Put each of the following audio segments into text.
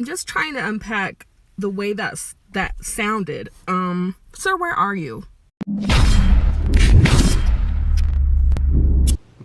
just trying to unpack the way that sounded. Sir, where are you?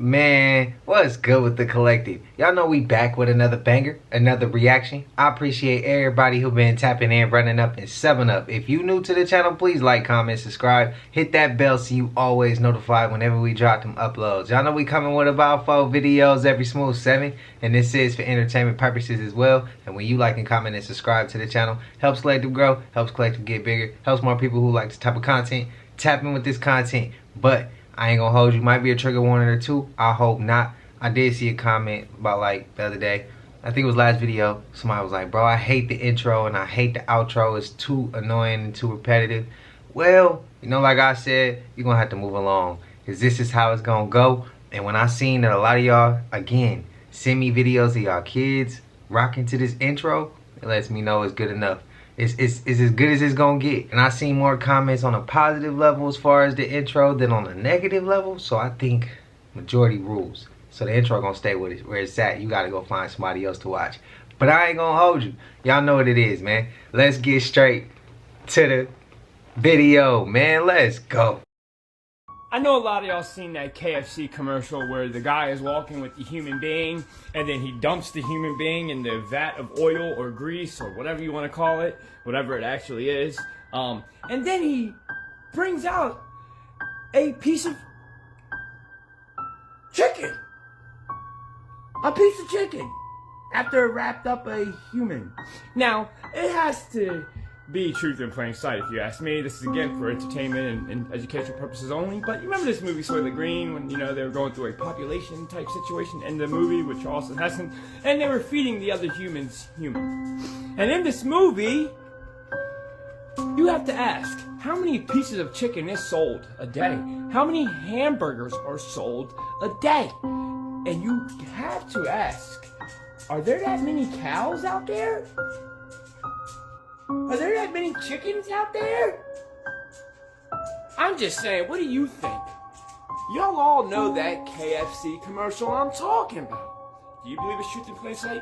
Man, what's good with the collective? Y'all know we back with another banger, another reaction. I appreciate everybody who been tapping in, running up, and subbing up. If you new to the channel, please like, comment, subscribe. Hit that bell so you always notified whenever we drop them uploads. Y'all know we coming with about 4 videos every smooth 7. And this is for entertainment purposes as well. And when you like and comment and subscribe to the channel, helps Collective grow, helps Collective get bigger, helps more people who like this type of content tap in with this content. But I ain't gonna hold you. Might be a trigger warning or two. I hope not. I did see a comment about like the other day. I think it was last video. Somebody was like, bro, I hate the intro and I hate the outro. It's too annoying and too repetitive. Well, you know, like I said, you're gonna have to move along. Because this is how it's gonna go. And when I seen that a lot of y'all, again, send me videos of y'all kids rocking to this intro, it lets me know it's good enough. It's as good as it's gonna get. And I seen more comments on a positive level as far as the intro than on a negative level. So I think majority rules. So the intro gonna stay with it where it's at. You gotta go find somebody else to watch. But I ain't gonna hold you. Y'all know what it is, man. Let's get straight to the video, man. Let's go. I know a lot of y'all seen that KFC commercial where the guy is walking with the human being and then he dumps the human being in the vat of oil or grease or whatever you want to call it, whatever it actually is. And then he brings out a piece of chicken. A piece of chicken after it wrapped up a human. Now, it has to be truth in plain sight, if you ask me. This is again for entertainment and educational purposes only. But you remember this movie Soylent Green when, you know, they were going through a population type situation in the movie with Charleston Heston, and they were feeding the other humans human. And in this movie, you have to ask, how many pieces of chicken is sold a day? How many hamburgers are sold a day? And you have to ask, are there that many cows out there? Are there that many chickens out there? I'm just saying, what do you think? Y'all all know that KFC commercial I'm talking about. Do you believe it's truth in plain sight?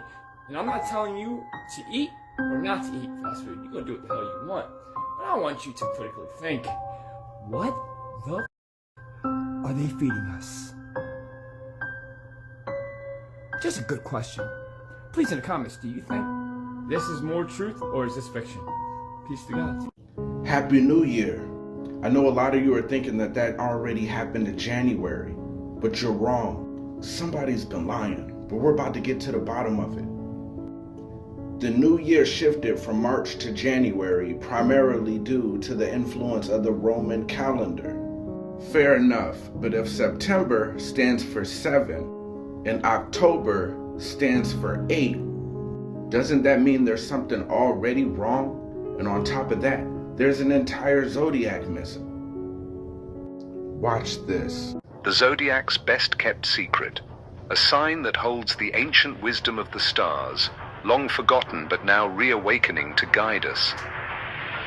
And I'm not telling you to eat or not to eat fast food. You're gonna do what the hell you want. But I want you to critically think, what the are they feeding us? Just a good question. Please in the comments, do you think this is more truth or is this fiction? Peace to God. Happy New Year. I know a lot of you are thinking that already happened in January, but you're wrong. Somebody's been lying, but we're about to get to the bottom of it. The new year shifted from March to January primarily due to the influence of the Roman calendar. Fair enough, but if September stands for 7 and October stands for 8, doesn't that mean there's something already wrong? And on top of that, there's an entire zodiac missing. Watch this. The zodiac's best kept secret, a sign that holds the ancient wisdom of the stars, long forgotten but now reawakening to guide us.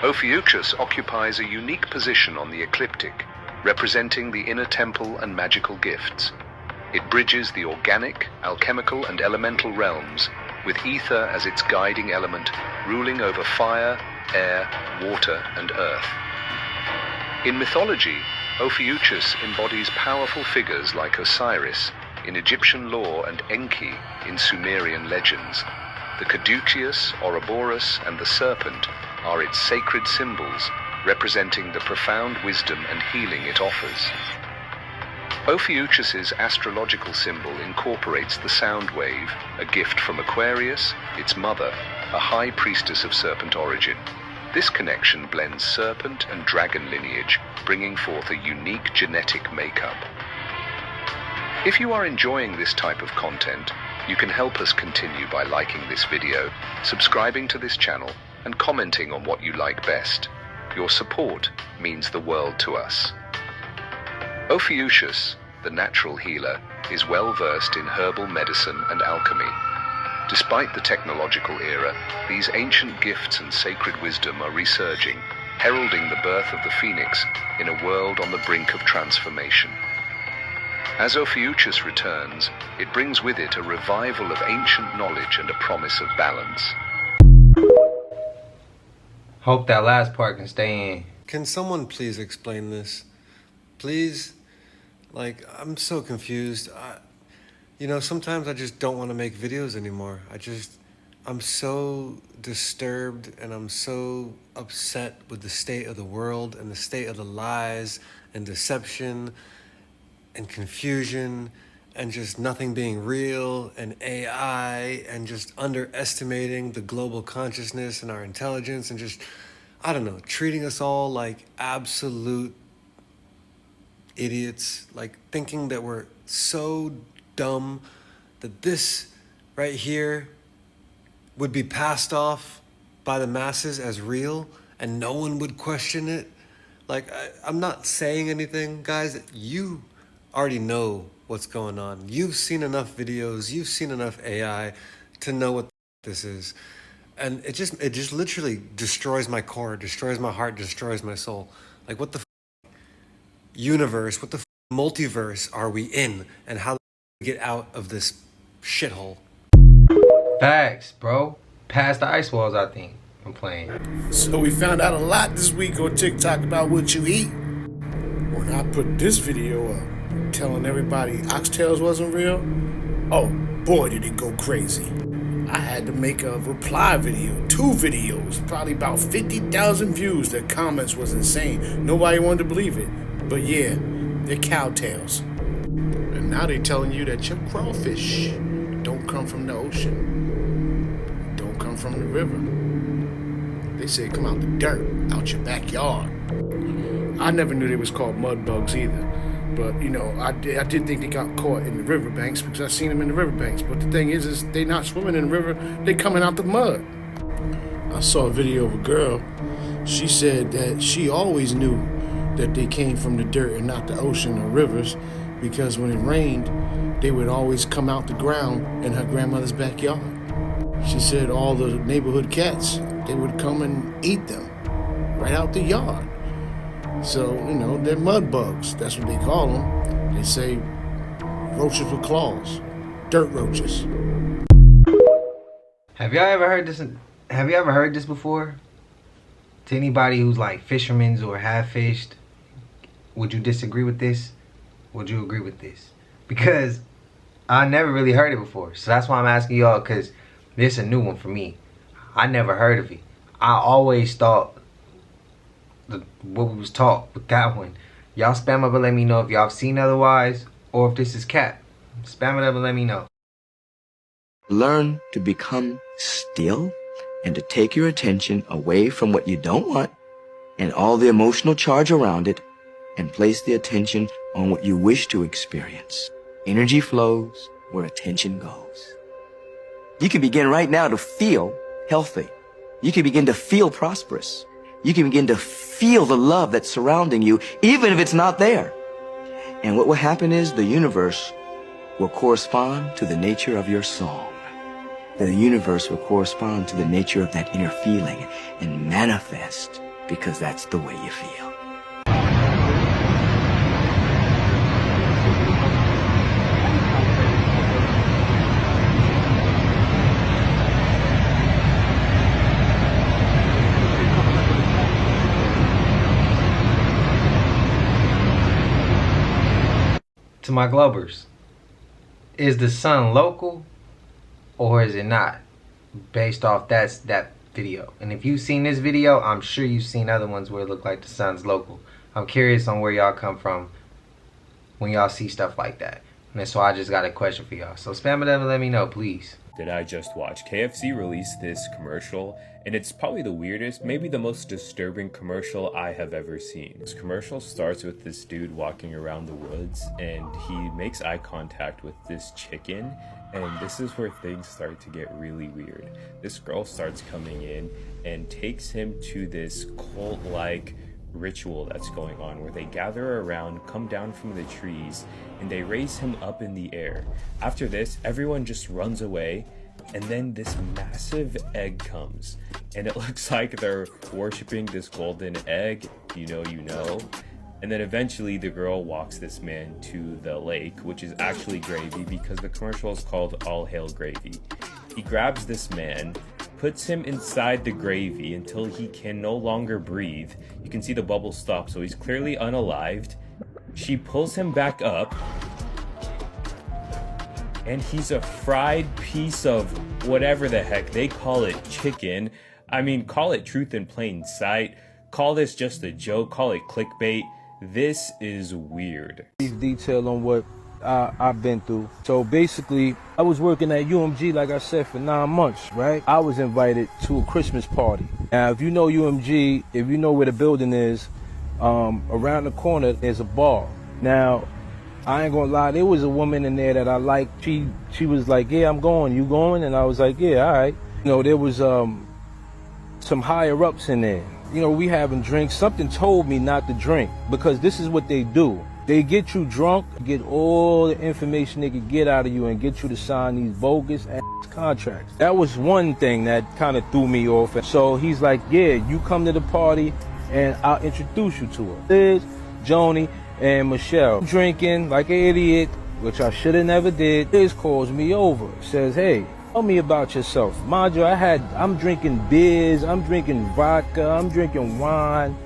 Ophiuchus occupies a unique position on the ecliptic, representing the inner temple and magical gifts. It bridges the organic, alchemical, and elemental realms, with ether as its guiding element, ruling over fire, air, water, and earth. In mythology, Ophiuchus embodies powerful figures like Osiris in Egyptian lore and Enki in Sumerian legends. The caduceus, Ouroboros, and the serpent are its sacred symbols, representing the profound wisdom and healing it offers. Ophiuchus's astrological symbol incorporates the sound wave, a gift from Aquarius, its mother, a high priestess of serpent origin. This connection blends serpent and dragon lineage, bringing forth a unique genetic makeup. If you are enjoying this type of content, you can help us continue by liking this video, subscribing to this channel, and commenting on what you like best. Your support means the world to us. Ophiuchus, the natural healer, is well versed in herbal medicine and alchemy. Despite the technological era, these ancient gifts and sacred wisdom are resurging, heralding the birth of the phoenix in a world on the brink of transformation. As Ophiuchus returns, it brings with it a revival of ancient knowledge and a promise of balance. Hope that last part can stay in. Can someone please explain this? Please? Like, I'm so confused. You know, sometimes I just don't want to make videos anymore. I'm so disturbed and I'm so upset with the state of the world and the state of the lies and deception and confusion and just nothing being real and AI and just underestimating the global consciousness and our intelligence and just, I don't know, treating us all like absolute idiots, like thinking that we're so dumb that this right here would be passed off by the masses as real and no one would question it. Like, I'm not saying anything, guys. You already know what's going on. You've seen enough videos, you've seen enough AI to know what this is. And it just literally destroys my core, destroys my heart, destroys my soul. Like, what the universe, what the multiverse are we in, and how do we get out of this shithole? Facts, bro. Past the ice walls, I think. I'm playing. So we found out a lot this week on TikTok about what you eat. When I put this video up telling everybody oxtails wasn't real, oh boy did it go crazy. I had to make a reply video, 2 videos, probably about 50,000 views. The comments was insane. Nobody wanted to believe it. But yeah, they're cowtails. And now they're telling you that your crawfish don't come from the ocean. Don't come from the river. They say come out the dirt, out your backyard. I never knew they was called mud bugs either. But, you know, I did think they got caught in the riverbanks because I seen them in the riverbanks. But the thing is they not swimming in the river, they coming out the mud. I saw a video of a girl. She said that she always knew that they came from the dirt and not the ocean or rivers because when it rained, they would always come out the ground in her grandmother's backyard. She said all the neighborhood cats, they would come and eat them right out the yard. So, you know, they're mud bugs. That's what they call them. They say roaches with claws, dirt roaches. Have y'all ever heard this? Have you ever heard this before? To anybody who's like fishermen or have fished, would you disagree with this? Would you agree with this? Because I never really heard it before. So that's why I'm asking y'all, because this is a new one for me. I never heard of it. I always thought what we was taught with that one. Y'all spam up and let me know if y'all have seen otherwise or if this is cap. Spam it up and let me know. Learn to become still and to take your attention away from what you don't want and all the emotional charge around it and place the attention on what you wish to experience. Energy flows where attention goes. You can begin right now to feel healthy. You can begin to feel prosperous. You can begin to feel the love that's surrounding you, even if it's not there. And what will happen is the universe will correspond to the nature of your song. The universe will correspond to the nature of that inner feeling and manifest because that's the way you feel. To my Globers, is the sun local or is it not? Based off that video. And if you've seen this video, I'm sure you've seen other ones where it look like the sun's local. I'm curious on where y'all come from when y'all see stuff like that. And so I just got a question for y'all. So spam it up and let me know, please. That I just watched. KFC released this commercial, and it's probably the weirdest, maybe the most disturbing commercial I have ever seen. This commercial starts with this dude walking around the woods, and he makes eye contact with this chicken, and this is where things start to get really weird. This girl starts coming in and takes him to this cult-like ritual that's going on where they gather around, come down from the trees, and they raise him up in the air. After this, everyone just runs away, and then this massive egg comes, and it looks like they're worshiping this golden egg, you know. And then eventually the girl walks this man to the lake, which is actually gravy because the commercial is called All Hail Gravy. He grabs this man, puts him inside the gravy until he can no longer breathe. You can see the bubbles stop, so he's clearly unalived. She pulls him back up, and he's a fried piece of whatever the heck. They call it chicken. I mean, call it truth in plain sight. Call this just a joke. Call it clickbait. This is weird. Detail on what I've been through. So basically, I was working at UMG, like I said, for 9 months, right? I was invited to a Christmas party. Now, if you know UMG, if you know where the building is, around the corner, there's a bar. Now, I ain't gonna lie, there was a woman in there that I liked. She was like, yeah, I'm going, you going? And I was like, yeah, all right. You know, there was some higher ups in there. You know, we having drinks. Something told me not to drink, because this is what they do. They get you drunk, get all the information they could get out of you, and get you to sign these bogus ass contracts. That was one thing that kind of threw me off. So he's like, yeah, you come to the party and I'll introduce you to her. Liz, Joni, and Michelle. Drinking like an idiot, which I should have never did. Liz calls me over, says, hey, tell me about yourself. Mind you, I'm drinking beers, I'm drinking vodka, I'm drinking wine.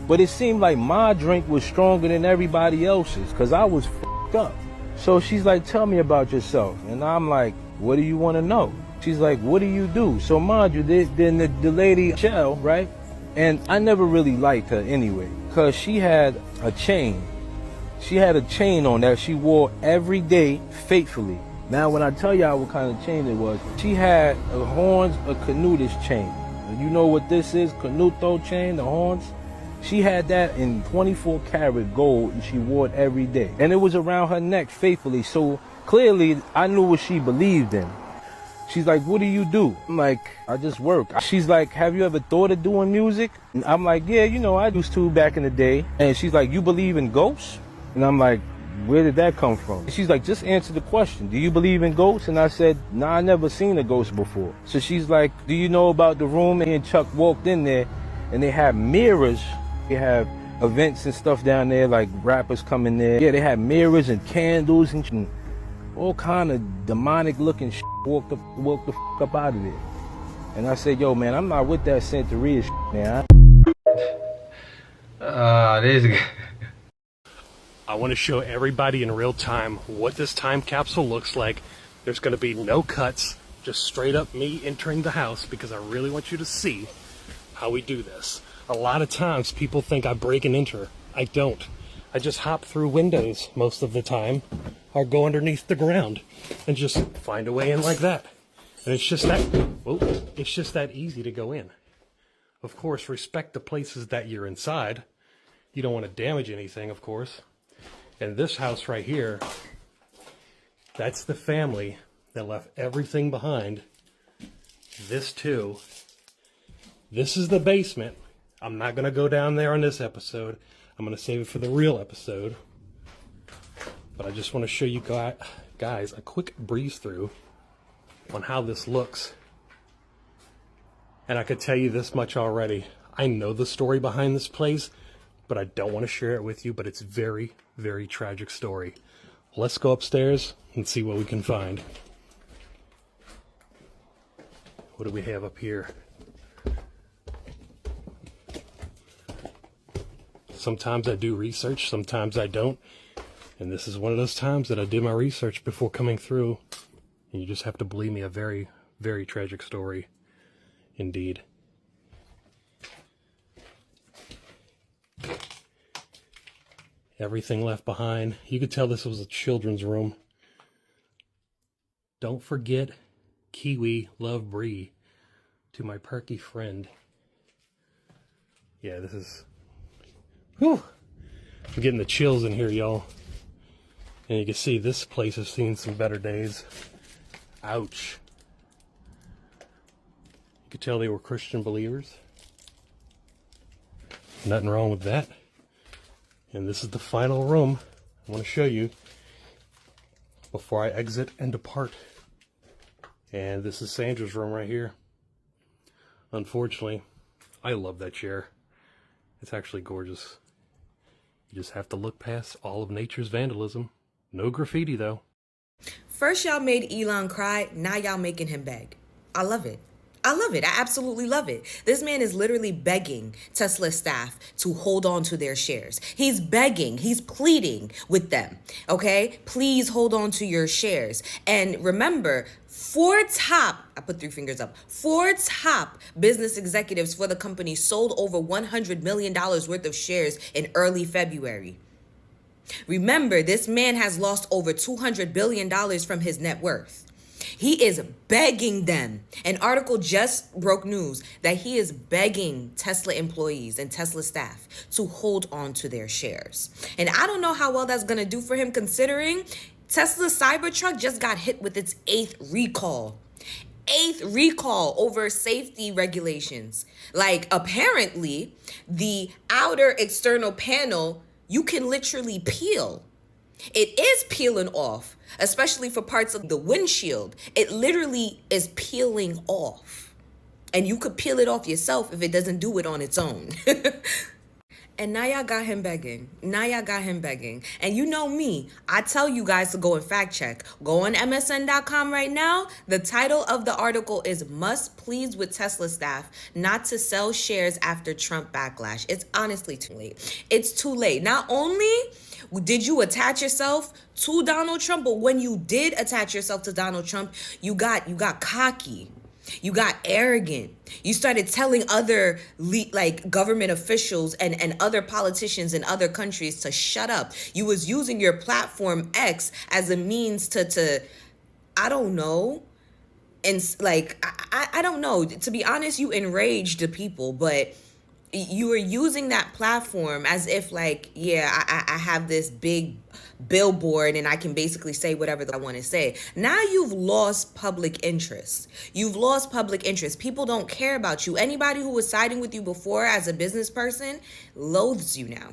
But it seemed like my drink was stronger than everybody else's, because I was f***ed up. So she's like, tell me about yourself. And I'm like, what do you want to know? She's like, what do you do? So mind you, then the lady, Michelle, right? And I never really liked her anyway, because she had a chain. She had a chain on that she wore every day faithfully. Now, when I tell y'all what kind of chain it was, she had a horns, a canutus chain. And you know what this is? Canuto chain, the horns? She had that in 24 karat gold, and she wore it every day. And it was around her neck faithfully, so clearly I knew what she believed in. She's like, what do you do? I'm like, I just work. She's like, have you ever thought of doing music? And I'm like, yeah, you know, I used to back in the day. And she's like, you believe in ghosts? And I'm like, where did that come from? And she's like, just answer the question. Do you believe in ghosts? And I said, nah, I never seen a ghost before. So she's like, do you know about the room? And Chuck walked in there, and they had mirrors. They have events and stuff down there, like rappers come in there. Yeah, they had mirrors and candles and all kind of demonic looking shit. Walked the fuck up out of there. And I said, yo, man, I'm not with that Santeria shit, man. This is I want to show everybody in real time what this time capsule looks like. There's going to be no cuts, just straight up me entering the house, because I really want you to see how we do this. A lot of times people think I break and enter. I don't. I just hop through windows most of the time, or go underneath the ground and just find a way in like that. And it's just that easy to go in. Of course, respect the places that you're inside. You don't want to damage anything, of course. And this house right here, that's the family that left everything behind. This too. This is the basement. I'm not going to go down there on this episode. I'm going to save it for the real episode. But I just want to show you guys a quick breeze through on how this looks. And I could tell you this much already. I know the story behind this place, but I don't want to share it with you. But it's very, very tragic story. Let's go upstairs and see what we can find. What do we have up here? Sometimes I do research, sometimes I don't. And this is one of those times that I did my research before coming through. And you just have to believe me, a very, very tragic story indeed. Everything left behind. You could tell this was a children's room. Don't forget Kiwi, love Bree, to my perky friend. Yeah, this is... Whew. I'm getting the chills in here, y'all. And you can see this place has seen some better days. Ouch. You could tell they were Christian believers. Nothing wrong with that. And this is the final room I want to show you before I exit and depart. And this is Sandra's room right here. Unfortunately, I love that chair. It's actually gorgeous. You just have to look past all of nature's vandalism. No graffiti, though. First y'all made Elon cry, now y'all making him beg. I love it. I love it. I absolutely love it. This man is literally begging Tesla staff to hold on to their shares. He's begging, he's pleading with them. Okay? Please hold on to your shares. And remember, I put 3 fingers up, 4 top business executives for the company sold over $100 million worth of shares in early February. Remember, this man has lost over $200 billion from his net worth. He is begging them. An article just broke news that he is begging Tesla employees and Tesla staff to hold on to their shares. And I don't know how well that's going to do for him, considering Tesla's Cybertruck just got hit with its 8th recall. 8th recall over safety regulations. Like, apparently, the outer external panel, you can literally peel. It is peeling off, especially for parts of the windshield. It literally is peeling off. And you could peel it off yourself if it doesn't do it on its own. And now y'all got him begging. And you know me, I tell you guys to go and fact check. Go on MSN.com right now. The title of the article is "Must Pleads with Tesla Staff Not to Sell Shares After Trump Backlash." It's honestly too late. It's too late. Not only did you attach yourself to Donald Trump, but when you did attach yourself to Donald Trump, you got cocky. You got arrogant. You started telling other government officials and other politicians in other countries to shut up. You was using your platform X as a means to I don't know. And I don't know. To be honest, you enraged the people, but you were using that platform as if I have this big billboard and I can basically say whatever I want to say. Now you've lost public interest. People don't care about you. Anybody who was siding with you before as a business person loathes you now.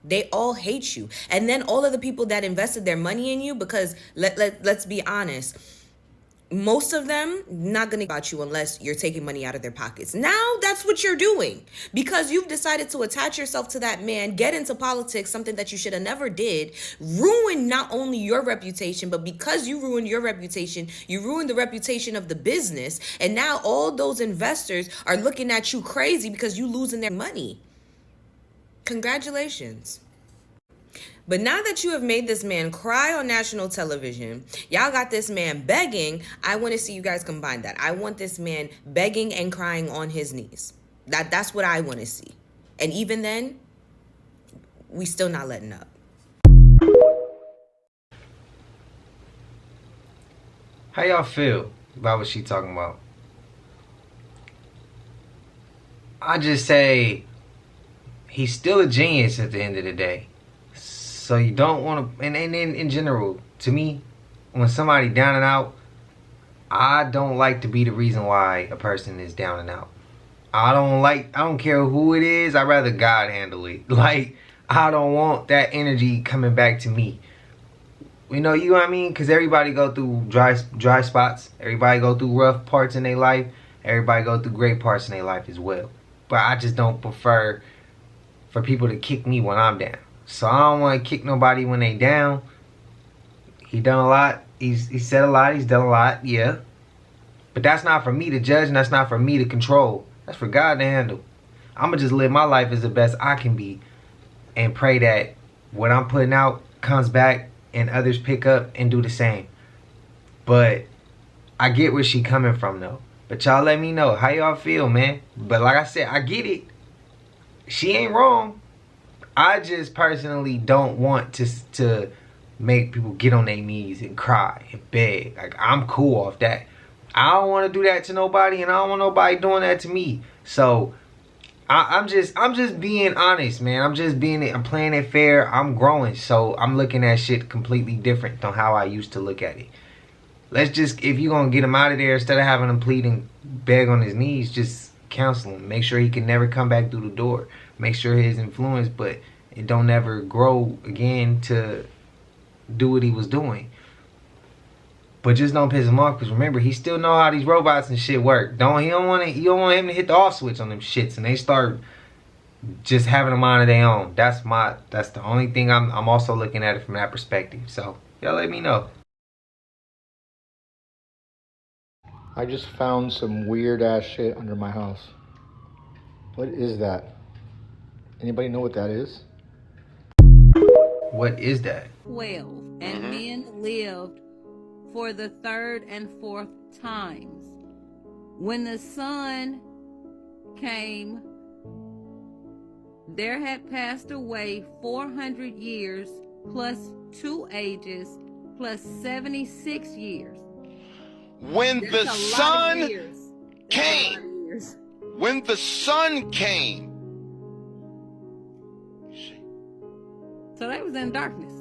They all hate you. And then all of the people that invested their money in you, because let's be honest, most of them not gonna about you unless you're taking money out of their pockets. Now that's what you're doing because you've decided to attach yourself to that man, get into politics, something that you should have never did, ruin not only your reputation, but because you ruined your reputation, you ruined the reputation of the business. And now all those investors are looking at you crazy because you losing their money. Congratulations. But now that you have made this man cry on national television, y'all got this man begging. I want to see you guys combine that. I want this man begging and crying on his knees. That's what I want to see. And even then, we still not letting up. How y'all feel about what she talking about? I just say he's still a genius at the end of the day. So you don't want to, and in general, to me, when somebody down and out, I don't like to be the reason why a person is down and out. I don't care who it is. I'd rather God handle it. I don't want that energy coming back to me. You know what I mean? Because everybody go through dry spots. Everybody go through rough parts in their life. Everybody go through great parts in their life as well. But I just don't prefer for people to kick me when I'm down. So I don't want to kick nobody when they down. He done a lot. He said a lot. He's done a lot. Yeah. But that's not for me to judge, and that's not for me to control. That's for God to handle. I'm going to just live my life as the best I can be and pray that what I'm putting out comes back and others pick up and do the same. But I get where she coming from, though. But y'all let me know how y'all feel, man. But like I said, I get it. She ain't wrong. I just personally don't want to make people get on their knees and cry and beg. I'm cool off that. I don't want to do that to nobody, and I don't want nobody doing that to me. So I'm just being honest, man. I'm playing it fair. I'm growing, so I'm looking at shit completely different than how I used to look at it. If you're gonna get him out of there, instead of having him plead and beg on his knees, just counsel him. Make sure he can never come back through the door. Make sure his influence, but it don't ever grow again to do what he was doing. But just don't piss him off, because remember, he still know how these robots and shit work. You don't want him to hit the off switch on them shits and they start just having a mind of their own. That's the only thing I'm also looking at it from that perspective. So y'all let me know. I just found some weird ass shit under my house. What is that? Anybody know what that is? What is that? 12, and men lived for the third and fourth times. When the sun came, there had passed away 400 years plus 2 ages plus 76 years. When That's the a lot of sun years. came. When the sun came. So they was in darkness.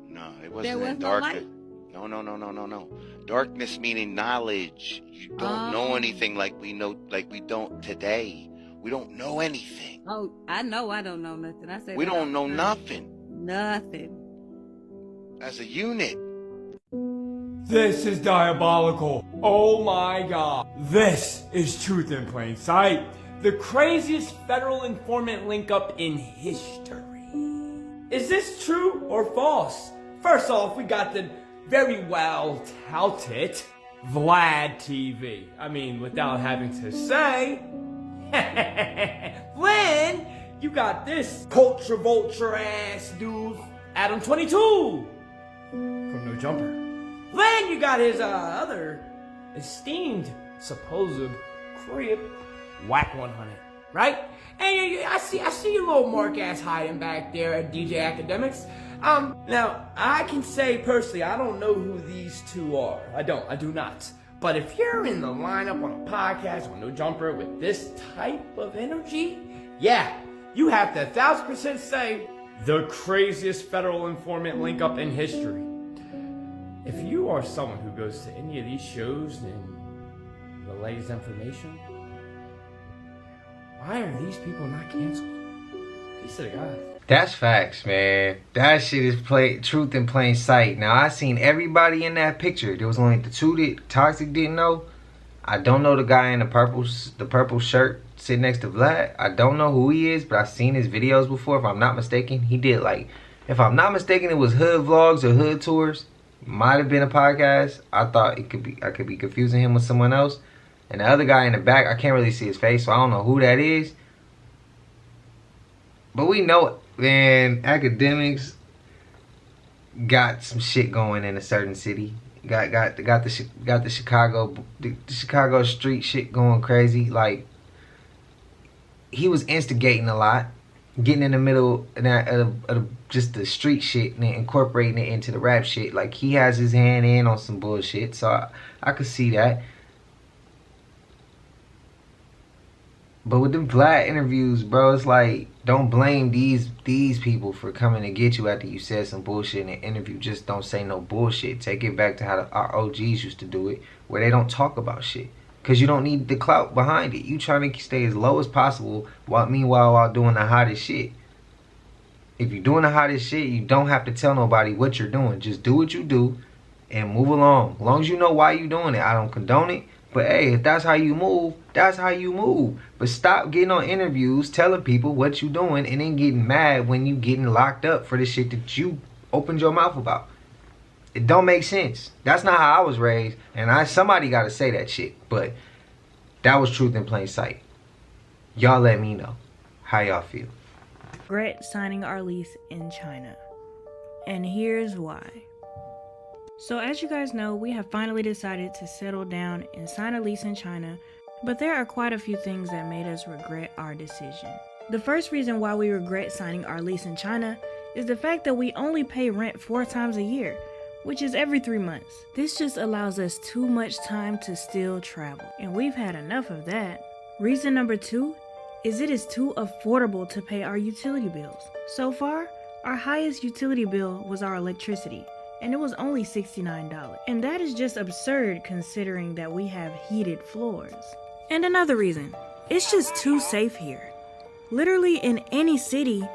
No, it There wasn't was in no darkness. light? No. Darkness meaning knowledge. You don't know anything like we don't today. We don't know anything. Oh, I know I don't know nothing. I said We that don't know all the time. nothing. Nothing. As a unit. This is diabolical. Oh my god. This is Truth in Plain Sight. The craziest federal informant link up in history. Is this true or false? First off, we got the very well touted Vlad TV. I mean, without having to say. Flynn, you got this culture vulture ass dude, Adam 22 from No Jumper. Then you got his other esteemed supposed crib, Whack 100, right? And I see your little Mark ass hiding back there at DJ Academics. Now I can say personally, I don't know who these two are. I do not. But if you're in the lineup on a podcast on No Jumper with this type of energy, yeah, you have to 1000% say the craziest federal informant link up in history. If you are someone who goes to any of these shows and relays information, why are these people not canceled? Peace to the God. That's facts, man. That shit is truth in plain sight. Now, I seen everybody in that picture. There was only the two that Toxic didn't know. I don't know the guy in the purple shirt sitting next to Vlad. I don't know who he is, but I've seen his videos before, if I'm not mistaken. He did, like, if I'm not mistaken, it was hood vlogs or hood tours. Might have been a podcast. I thought I could be confusing him with someone else. And the other guy in the back, I can't really see his face, so I don't know who that is. But we know, man, academics got some shit going in a certain city. Got the Chicago street shit going crazy. Like, he was instigating a lot, getting in the middle of just the street shit and then incorporating it into the rap shit. Like, he has his hand in on some bullshit, so I could see that. But with them Vlad interviews, bro, it's like, don't blame these people for coming to get you after you said some bullshit in an interview. Just don't say no bullshit. Take it back to how our OGs used to do it, where they don't talk about shit. Because you don't need the clout behind it. You trying to stay as low as possible while doing the hottest shit. If you're doing the hottest shit, you don't have to tell nobody what you're doing. Just do what you do and move along. As long as you know why you're doing it. I don't condone it. But hey, if that's how you move, that's how you move. But stop getting on interviews telling people what you doing and then getting mad when you getting locked up for the shit that you opened your mouth about. It don't make sense. That's not how I was raised. And somebody got to say that shit. But that was truth in plain sight. Y'all let me know how y'all feel. Regret signing our lease in China. And here's why. So as you guys know, we have finally decided to settle down and sign a lease in China, but there are quite a few things that made us regret our decision. The first reason why we regret signing our lease in China is the fact that we only pay rent 4 times a year, which is every 3 months. This just allows us too much time to still travel, and we've had enough of that. Reason number 2 is it is too affordable to pay our utility bills. So far, our highest utility bill was our electricity, and it was only $69. And that is just absurd considering that we have heated floors. And another reason, it's just too safe here. Literally in any city,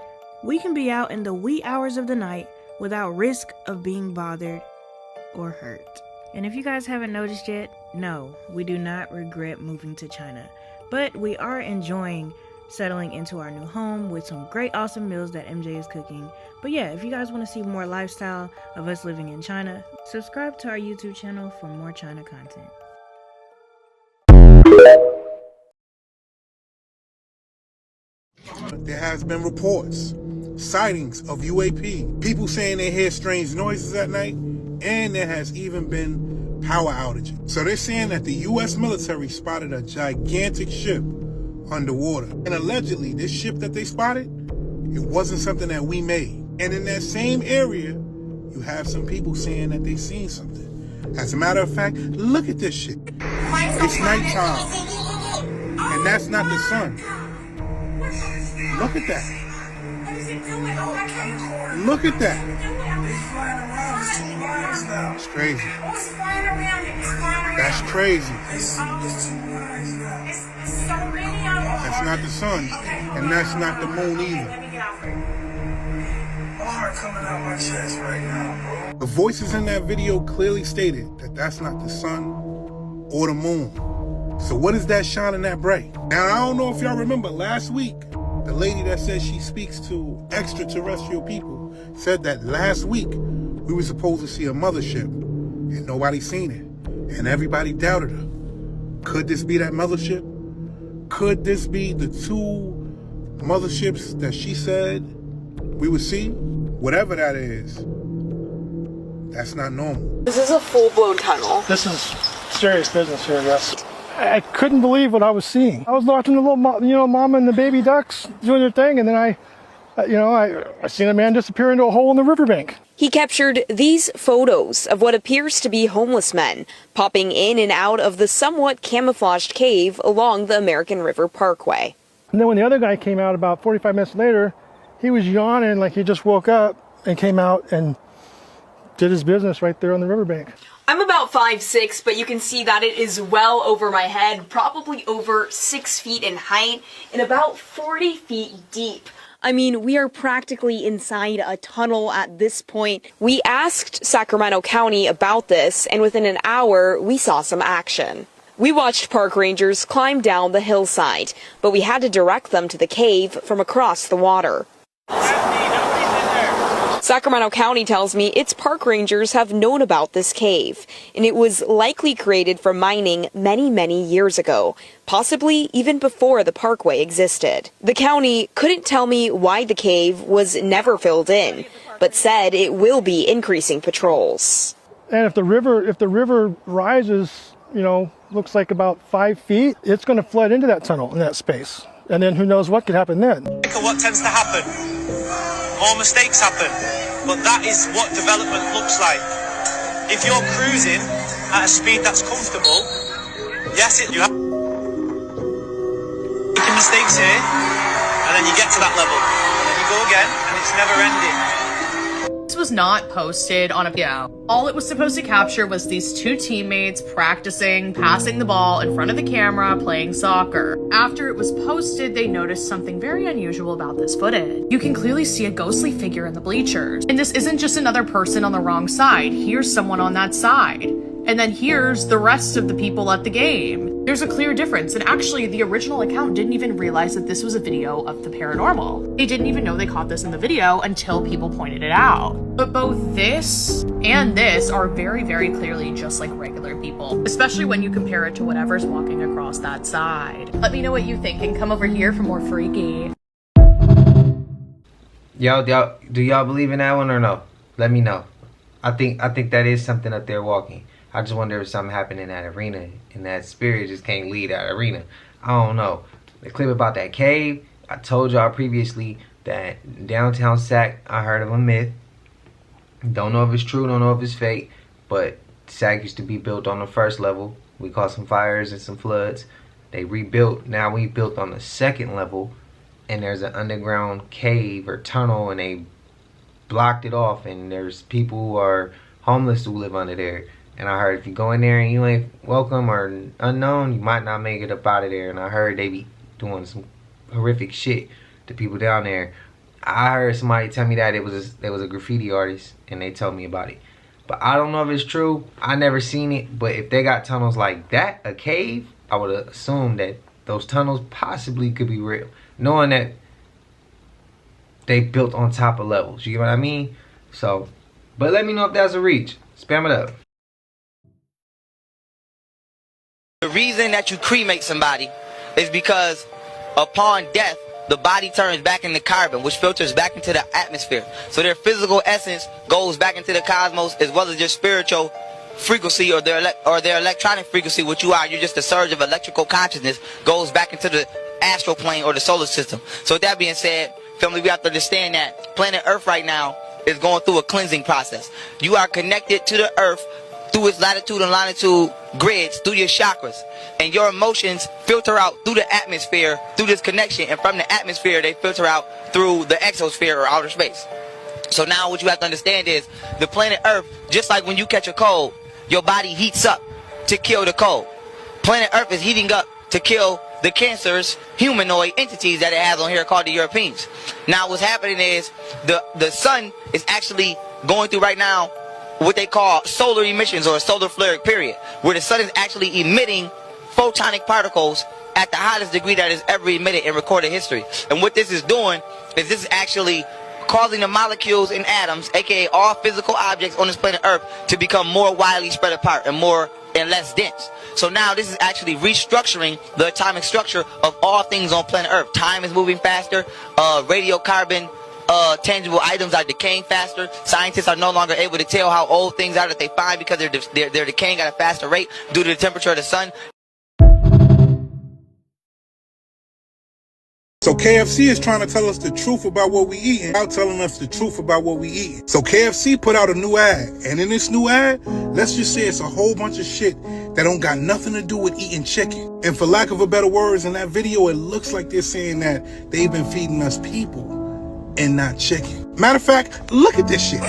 we can be out in the wee hours of the night without risk of being bothered or hurt. And if you guys haven't noticed yet, no, we do not regret moving to China, but we are enjoying settling into our new home with some great awesome meals that MJ is cooking. But yeah, if you guys want to see more lifestyle of us living in China, subscribe to our YouTube channel for more China content. there has been reports, sightings of UAP, people saying they hear strange noises at night, and there has even been power outages. So they're saying that the U.S. military spotted a gigantic ship underwater. And allegedly, this ship that they spotted, it wasn't something that we made. And in that same area, you have some people saying that they seen something. As a matter of fact, look at this shit. It's nighttime. And that's not the sun. Look at that. Look at that. It's crazy. That's crazy. That's not the sun, and that's not the moon either. The voices in that video clearly stated that that's not the sun or the moon. So what is that shining that bright? Now, I don't know if y'all remember last week, the lady that says she speaks to extraterrestrial people said that last week we were supposed to see a mothership and nobody seen it. And everybody doubted her. Could this be that mothership? Could this be the two motherships that she said we would see? Whatever that is, that's not normal. This is a full-blown tunnel. This is serious business here, yes. I couldn't believe what I was seeing. I was watching the little, mama and the baby ducks doing their thing, and then I seen a man disappear into a hole in the riverbank. He captured these photos of what appears to be homeless men popping in and out of the somewhat camouflaged cave along the American River Parkway. And then when the other guy came out about 45 minutes later, he was yawning like he just woke up and came out and did his business right there on the riverbank. I'm about 5'6", but you can see that it is well over my head, probably over 6 feet in height and about 40 feet deep. I mean, we are practically inside a tunnel at this point. We asked Sacramento County about this, and within an hour, we saw some action. We watched park rangers climb down the hillside, but we had to direct them to the cave from across the water. Sacramento County tells me its park rangers have known about this cave, and it was likely created for mining many, many years ago, possibly even before the parkway existed. The county couldn't tell me why the cave was never filled in, but said it will be increasing patrols. And if the river rises, looks like about 5 feet, it's going to flood into that tunnel in that space. And then who knows what could happen then. What tends to happen? More mistakes happen, but that is what development looks like. If you're cruising at a speed that's comfortable, yes, you have making mistakes here, and then you get to that level, and then you go again, and it's never ending. This was not posted on a video. All it was supposed to capture was these two teammates practicing, passing the ball in front of the camera, playing soccer. After it was posted, they noticed something very unusual about this footage. You can clearly see a ghostly figure in the bleachers. And this isn't just another person on the wrong side. Here's someone on that side. And then here's the rest of the people at the game. There's a clear difference, and actually the original account didn't even realize that this was a video of the paranormal. They didn't even know they caught this in the video until people pointed it out. But both this and this are very, very clearly just like regular people, especially when you compare it to whatever's walking across that side. Let me know what you think and come over here for more freaky. Y'all, do y'all believe in that one or no? Let me know. I think that is something up there walking. I just wonder if something happened in that arena and that spirit just can't leave that arena. I don't know. The clip about that cave, I told y'all previously that downtown Sac, I heard of a myth. Don't know if it's true, don't know if it's fake, but Sac used to be built on the first level. We caught some fires and some floods. They rebuilt. Now we built on the second level, and there's an underground cave or tunnel, and they blocked it off, and there's people who are homeless who live under there. And I heard if you go in there and you ain't welcome or unknown, you might not make it up out of there. And I heard they be doing some horrific shit to people down there. I heard somebody tell me that there was a graffiti artist, and they told me about it. But I don't know if it's true. I never seen it. But if they got tunnels like that, a cave, I would assume that those tunnels possibly could be real. Knowing that they built on top of levels. You get what I mean? So, but let me know if that's a reach. Spam it up. The reason that you cremate somebody is because upon death, the body turns back into carbon, which filters back into the atmosphere. So their physical essence goes back into the cosmos, as well as their spiritual frequency or their electronic frequency, which you are. You're just a surge of electrical consciousness, goes back into the astral plane or the solar system. So with that being said, family, we have to understand that planet Earth right now is going through a cleansing process. You are connected to the Earth through its latitude and longitude grids, through your chakras, and your emotions filter out through the atmosphere through this connection, and from the atmosphere they filter out through the exosphere or outer space. So now what you have to understand is the planet Earth, just like when you catch a cold, your body heats up to kill the cold. Planet Earth is heating up to kill the cancers, humanoid entities that it has on here called the Europeans. Now what's happening is the sun is actually going through right now what they call solar emissions or a solar flare period, where the sun is actually emitting photonic particles at the highest degree that is ever emitted in recorded history. And what this is doing is this is actually causing the molecules and atoms, aka all physical objects on this planet Earth, to become more widely spread apart and more and less dense. So now this is actually restructuring the atomic structure of all things on planet Earth. Time is moving faster, radiocarbon tangible items are decaying faster. Scientists are no longer able to tell how old things are that they find because they're decaying at a faster rate due to the temperature of the sun. So KFC is trying to tell us the truth about what we eating without telling us the truth about what we eating. So KFC put out a new ad, and in this new ad, let's just say it's a whole bunch of shit that don't got nothing to do with eating chicken. And for lack of a better words, in that video, it looks like they're saying that they've been feeding us people and not chicken. Matter of fact, look at this shit.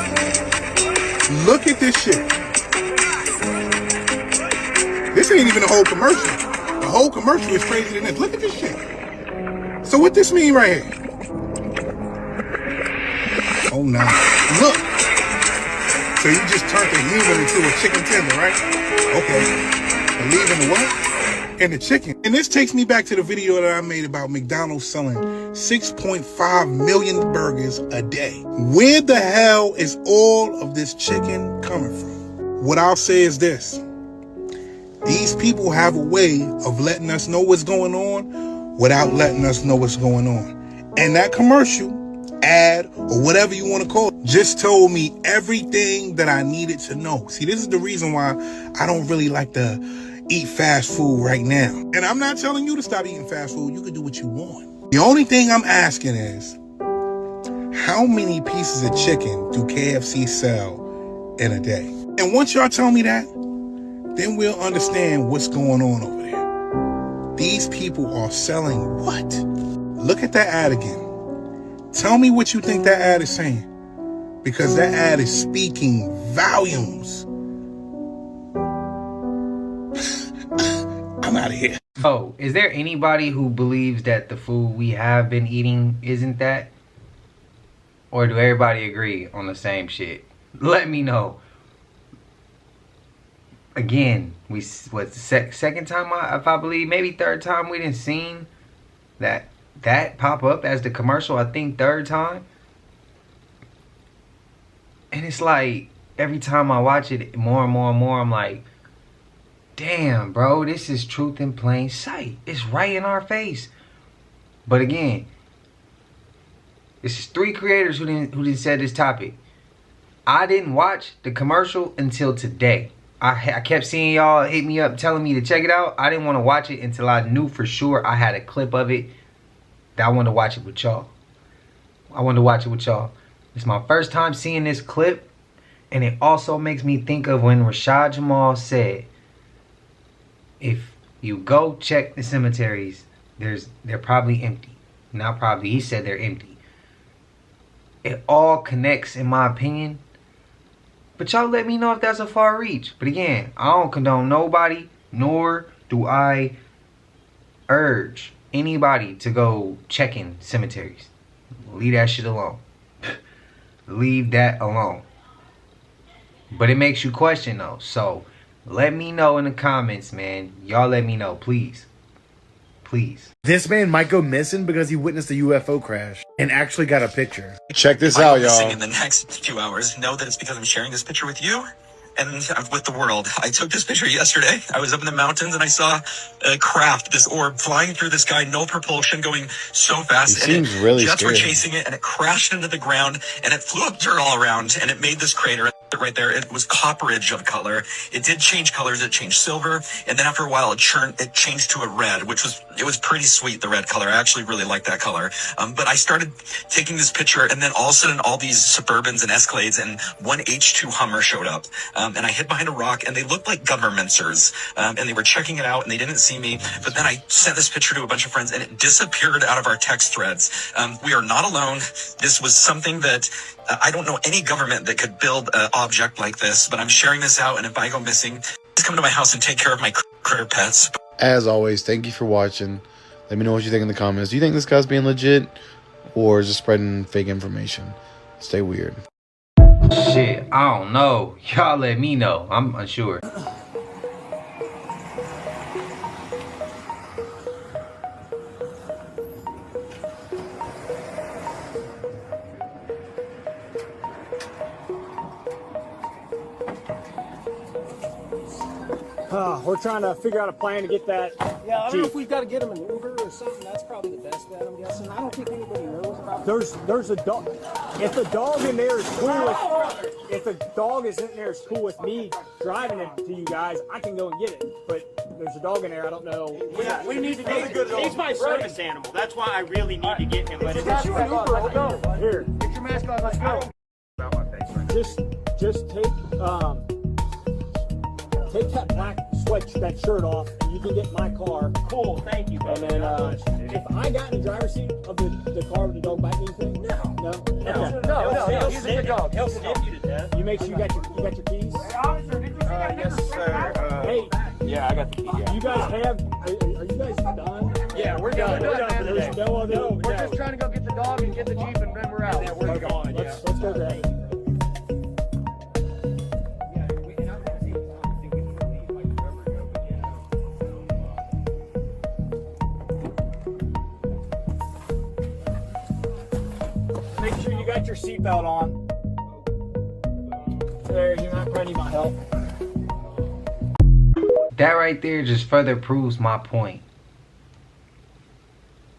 Look at this shit. This ain't even the whole commercial. The whole commercial is crazier than this. Look at this shit. So what this mean right here? Oh no. Look. So you just turned a human into a chicken tender, right? Okay. Believe in the what? In the chicken. And this takes me back to the video that I made about McDonald's selling 6.5 million burgers a day. Where the hell is all of this chicken coming from? What I'll say is this. These people have a way of letting us know what's going on without letting us know what's going on. And that commercial, ad, or whatever you want to call it, just told me everything that I needed to know. See, this is the reason why I don't really like to eat fast food right now. And I'm not telling you to stop eating fast food. You can do what you want. The only thing I'm asking is, how many pieces of chicken do KFC sell in a day? And once y'all tell me that, then we'll understand what's going on over there. These people are selling what? Look at that ad again. Tell me what you think that ad is saying. Because that ad is speaking volumes. I'm out of here. Oh, is there anybody who believes that the food we have been eating isn't that? Or do everybody agree on the same shit? Let me know. Again, the second time, if I believe, maybe third time we didn't seen that pop up as the commercial. I think third time. And it's like, every time I watch it more and more and more, I'm like, damn, bro, this is truth in plain sight. It's right in our face. But again, this is 3 creators who didn't set this topic. I didn't watch the commercial until today. I kept seeing y'all hit me up telling me to check it out. I didn't want to watch it until I knew for sure I had a clip of it that I wanted to watch it with y'all. It's my first time seeing this clip, and it also makes me think of when Rashad Jamal said, if you go check the cemeteries, they're probably empty. Not probably, he said they're empty. It all connects, in my opinion. But y'all let me know if that's a far reach. But again, I don't condone nobody, nor do I urge anybody to go checking cemeteries. Leave that shit alone. Leave that alone. But it makes you question though. So let me know in the comments, man. Y'all let me know, please. Please. This man might go missing because he witnessed a UFO crash and actually got a picture. Check this out, y'all. In the next few hours, know that it's because I'm sharing this picture with you and with the world. I took this picture yesterday. I was up in the mountains and I saw a craft, this orb flying through the sky, no propulsion, going so fast. He seems really jets were scared. chasing it, and it crashed into the ground, and it flew up dirt all around, and it made this crater right there. It was copperage of color. It did change colors. It changed silver, and then after a while, it changed to a red, which was pretty sweet. The red color. I actually really like that color. But I started taking this picture, and then all of a sudden, all these Suburbans and Escalades and one H2 Hummer showed up, and I hid behind a rock, and they looked like governmenters, and they were checking it out, and they didn't see me. But then I sent this picture to a bunch of friends, and it disappeared out of our text threads. We are not alone. This was something that I don't know any government that could build an object like this, but I'm sharing this out, and if I go missing, please come to my house and take care of my critter pets. As always, thank you for watching. Let me know what you think in the comments. Do you think this guy's being legit or just spreading fake information? Stay weird. Shit, I don't know. Y'all let me know. I'm unsure. We're trying to figure out a plan to get that. Yeah, I don't know Jeep. if we've got to get him an Uber or something. That's probably the best bet, I'm guessing. I don't think anybody knows about There's a dog. If the dog in there is cool with, if the dog is in there is cool with me driving it to you guys, I can go and get it. But there's a dog in there. I don't know. Yeah, we need to get a He's my service animal. That's why I really need to get him. But Get you an Uber, let's go. Here, Get your mask on, let's go. just take that black that shirt off, and you can get my car. Cool, thank you. And then if I got in the driver's seat of the car with the dog biting anything, no, No, he's a good dog. He'll snip you to death. You make sure you got your keys. Yes, sir. Hey, Yeah, I got the key. Yeah. you guys have? Are you guys done? Yeah, we're done. We're done for the day. No other. We're just trying to go get the dog and get the Jeep, and then we're out. Yeah, we're gone. Let's go there. Make sure you got your seatbelt on. There, you're not probably need my help. That right there just further proves my point.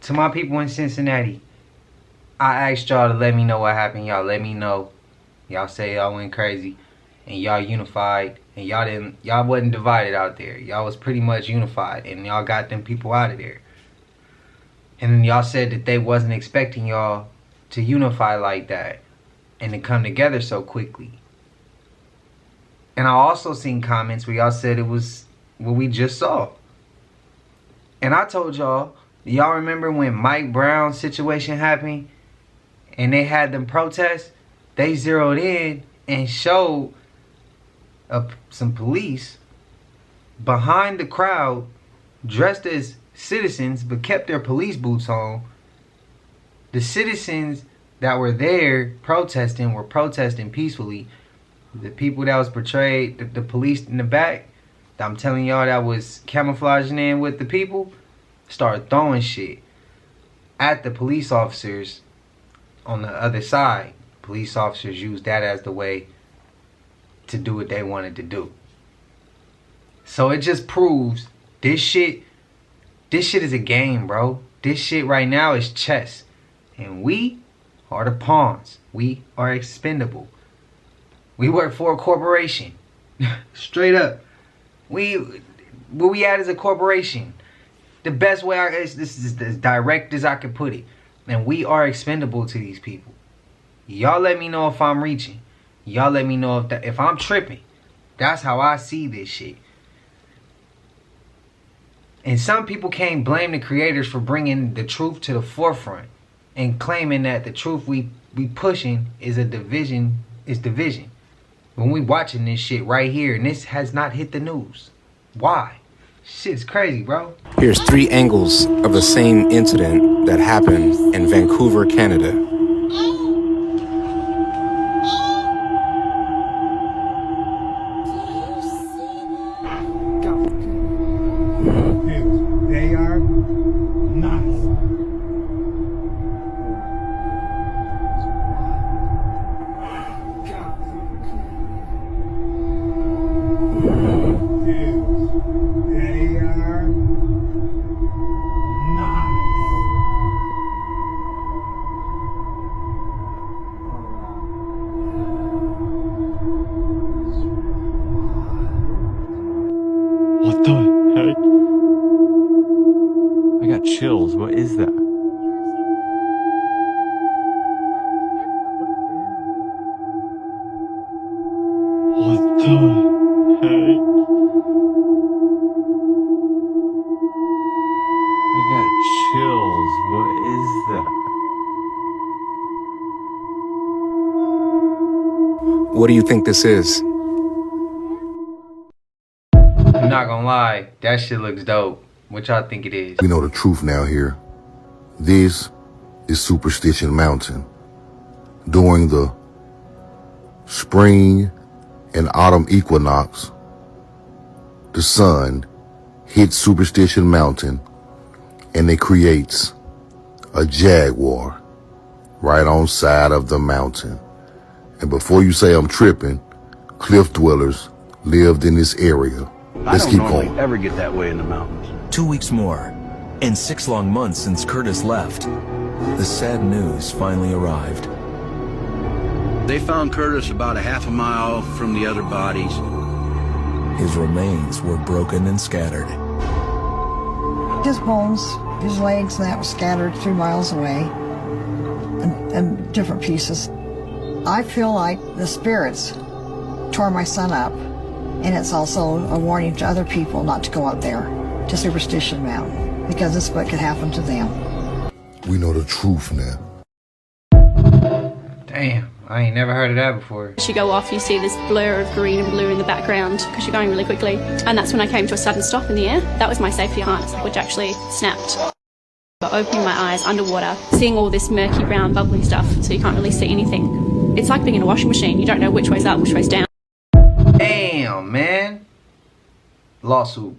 To my people in Cincinnati, I asked y'all to let me know what happened. Y'all let me know. Y'all say y'all went crazy and y'all unified, and y'all wasn't divided out there. Y'all was pretty much unified, and y'all got them people out of there. And then y'all said that they wasn't expecting y'all to unify like that and to come together so quickly. And I also seen comments where y'all said it was what we just saw. And I told y'all remember when Mike Brown's situation happened and they had them protests? They zeroed in and showed some police behind the crowd dressed as citizens but kept their police boots on. The citizens that were there protesting were protesting peacefully. The people that was portrayed, the police in the back, I'm telling y'all that was camouflaging in with the people, started throwing shit at the police officers on the other side. Police officers used that as the way to do what they wanted to do. So it just proves this shit is a game, bro. This shit right now is chess. And we are the pawns. We are expendable. We work for a corporation. Straight up. Where we at as a corporation. The best way this is as direct as I can put it. And we are expendable to these people. Y'all let me know if I'm reaching. Y'all let me know if I'm tripping. That's how I see this shit. And some people can't blame the creators for bringing the truth to the forefront and claiming that the truth we pushing is division. When we watching this shit right here and this has not hit the news. Why? Shit's crazy, bro. Here's 3 angles of the same incident that happened in Vancouver, Canada. They are nuts. is that? What the heck? I got chills. What is that? What do you think this is? I'm not gonna lie, that shit looks dope. What y'all think it is? We know the truth now here. This is Superstition Mountain. During the spring and autumn equinox, the sun hits Superstition Mountain and it creates a jaguar right on side of the mountain. And before you say I'm tripping, cliff dwellers lived in this area. Let's keep going. Ever get that way in the mountains. 2 weeks more, and 6 long months since Curtis left. The sad news finally arrived. They found Curtis about a half a mile from the other bodies. His remains were broken and scattered. His bones, his legs, and that was scattered 3 miles away in different pieces. I feel like the spirits tore my son up, and it's also a warning to other people not to go up there to Superstition Mountain, because this is what could happen to them. We know the truth now. Damn, I ain't never heard of that before. As you go off, you see this blur of green and blue in the background because you're going really quickly. And that's when I came to a sudden stop in the air. That was my safety harness, which actually snapped. But opening my eyes underwater, seeing all this murky, brown, bubbly stuff, so you can't really see anything. It's like being in a washing machine. You don't know which way's up, which way's down. Damn, man. Lawsuit.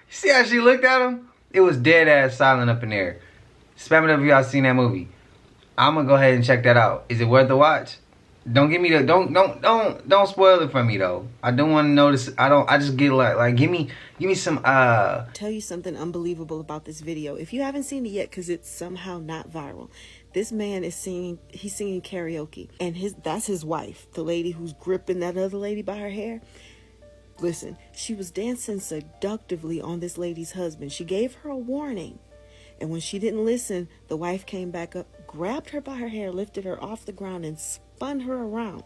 See how she looked at him? It was dead ass silent up in there. Spam it up if y'all seen that movie. I'm gonna go ahead and check that out. Is it worth the watch? Don't give me the don't spoil it for me though. I don't want to notice. I just get like give me some Tell you something unbelievable about this video. If you haven't seen it yet, because it's somehow not viral. This man is singing. He's singing karaoke, and that's his wife, the lady who's gripping that other lady by her hair. Listen, she was dancing seductively on this lady's husband. She gave her a warning. And when she didn't listen, the wife came back up, grabbed her by her hair, lifted her off the ground, and spun her around.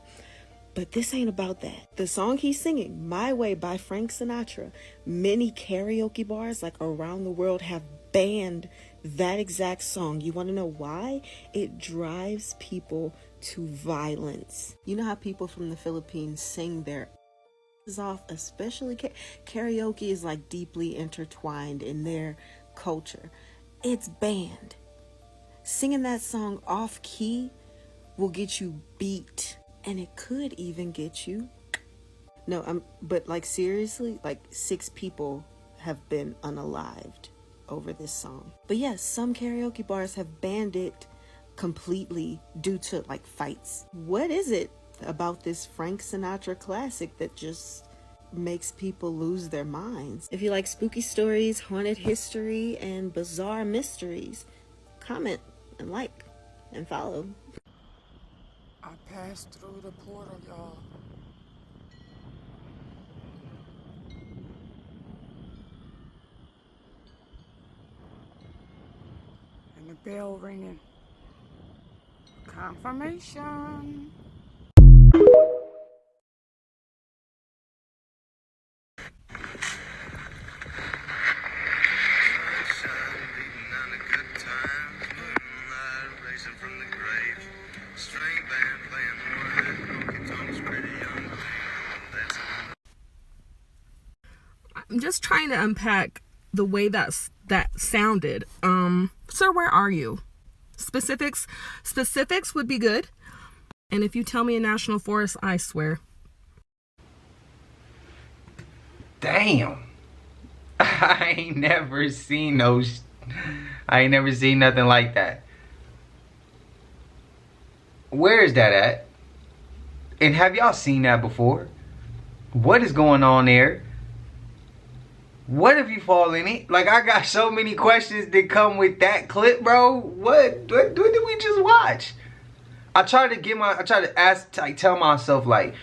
But this ain't about that. The song he's singing, My Way by Frank Sinatra, many karaoke bars like around the world have banned that exact song. You want to know why? It drives people to violence. You know how people from the Philippines sing their off, especially karaoke is like deeply intertwined in their culture. It's banned. Singing that song off key will get you beat, and it could even get you but like seriously, like 6 people have been unalived over this song. But yes, some karaoke bars have banned it completely due to like fights. What is it about this Frank Sinatra classic that just makes people lose their minds? If you like spooky stories, haunted history, and bizarre mysteries, comment and like and follow. I passed through the portal, y'all. And the bell ringing. Confirmation. I'm just trying to unpack the way that sounded. Sir, where are you? Specifics would be good. And if you tell me a national forest, I swear. damn. I ain't never seen nothing like that. Where is that at? And have y'all seen that before? What is going on there? What if you fall in it? Like, I got so many questions that come with that clip, bro. What did we just watch? I try to ask, like, tell myself, like,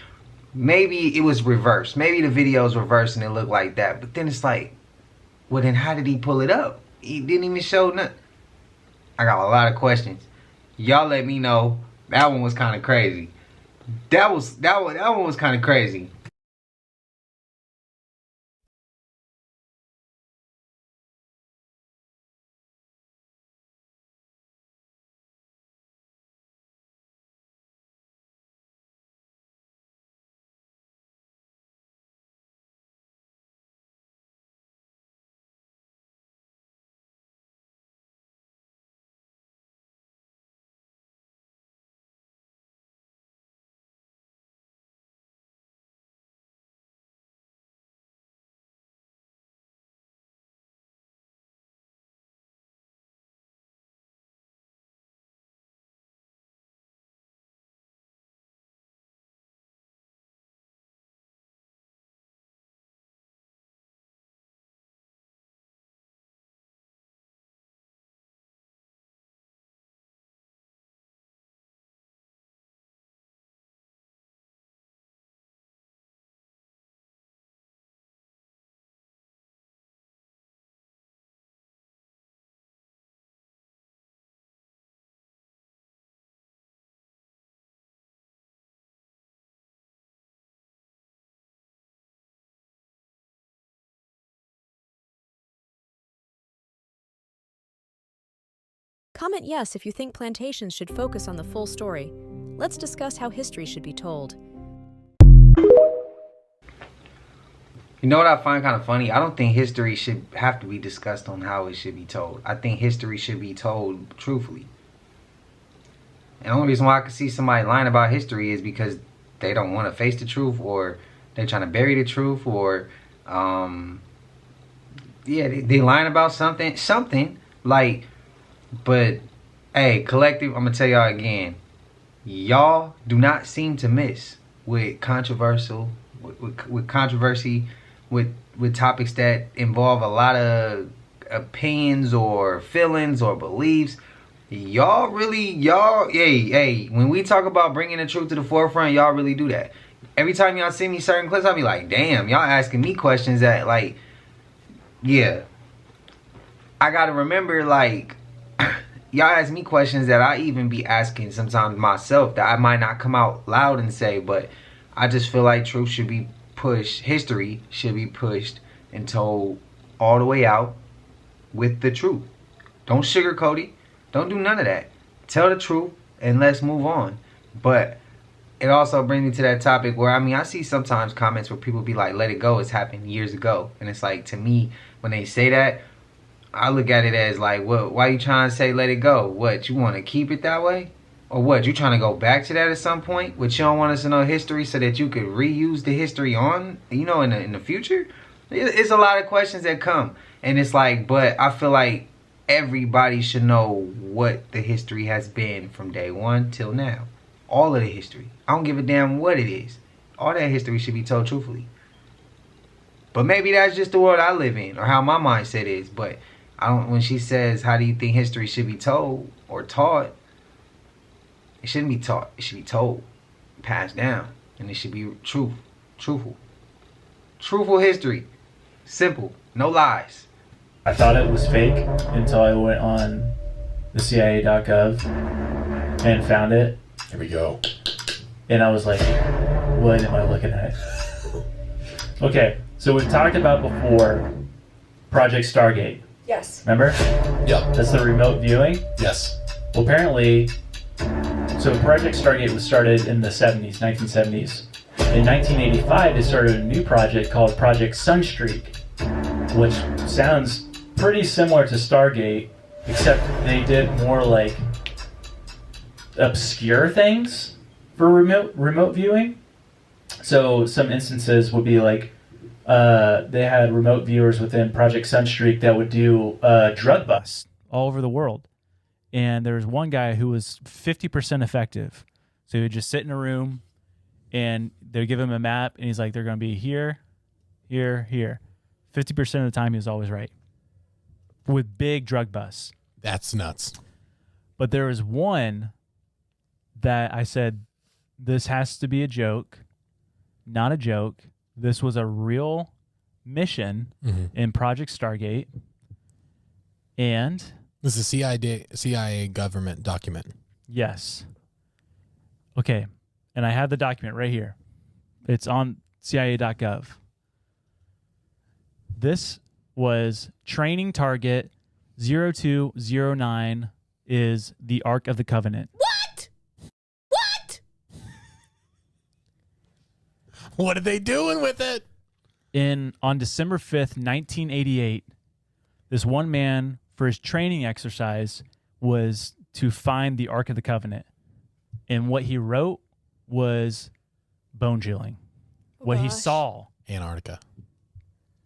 maybe it was reversed. Maybe the video's reversed and it looked like that. But then it's like, well, then how did he pull it up? He didn't even show nothing. I got a lot of questions. Y'all let me know. That one was kind of crazy. That one was kind of crazy. Comment yes if you think Plantations should focus on the full story. Let's discuss how history should be told. You know what I find kind of funny? I don't think history should have to be discussed on how it should be told. I think history should be told truthfully. And the only reason why I could see somebody lying about history is because they don't want to face the truth, or they're trying to bury the truth, or yeah, they lying about something like. But hey, collective, I'm gonna tell y'all again, y'all do not seem to miss with controversial, with controversy, with topics that involve a lot of opinions or feelings or beliefs. Y'all, hey, when we talk about bringing the truth to the forefront, y'all really do that. Every time y'all see me certain clips, I'll be like, damn, y'all asking me questions that, like, yeah, I gotta remember, like, y'all ask me questions that I even be asking sometimes myself that I might not come out loud and say, but I just feel like truth should be pushed, history should be pushed and told all the way out with the truth. Don't sugarcoat it. Don't do none of that. Tell the truth and let's move on. But it also brings me to that topic where, I mean, I see sometimes comments where people be like, let it go, it's happened years ago. And it's like, to me, when they say that, I look at it as like, what? Why you trying to say let it go? What, you want to keep it that way? Or what, you trying to go back to that at some point? But you don't want us to know history so that you could reuse the history on, you know, in the future? It's a lot of questions that come. And it's like, but I feel like everybody should know what the history has been from day one till now. All of the history. I don't give a damn what it is. All that history should be told truthfully. But maybe that's just the world I live in, or how my mindset is. But I don't. When she says, how do you think history should be told or taught? It shouldn't be taught. It should be told, passed down. And it should be truthful history. Simple. No lies. I thought it was fake until I went on the CIA.gov and found it. Here we go. And I was like, what am I looking at? Okay, so we've talked about before Project Stargate. Yes. Remember? Yeah. That's the remote viewing? Yes. Well, apparently, so Project Stargate was started in the 70s, 1970s. In 1985, they started a new project called Project Sunstreak, which sounds pretty similar to Stargate, except they did more like obscure things for remote viewing. So some instances would be like they had remote viewers within Project Sunstreak that would do drug busts all over the world. And there was one guy who was 50% effective. So he would just sit in a room and they would give him a map and he's like, they're going to be here, here, here. 50% of the time, he was always right with big drug busts. That's nuts. But there was one that I said, this has to be a joke, not a joke. This was a real mission in Project Stargate. And this is a CIA government document. Yes. Okay. And I have the document right here. It's on CIA.gov. This was training target 0209 is the Ark of the Covenant. What? What? What are they doing with it? On December 5th, 1988, this one man, for his training exercise, was to find the Ark of the Covenant. And what he wrote was bone chilling. What he saw. Antarctica.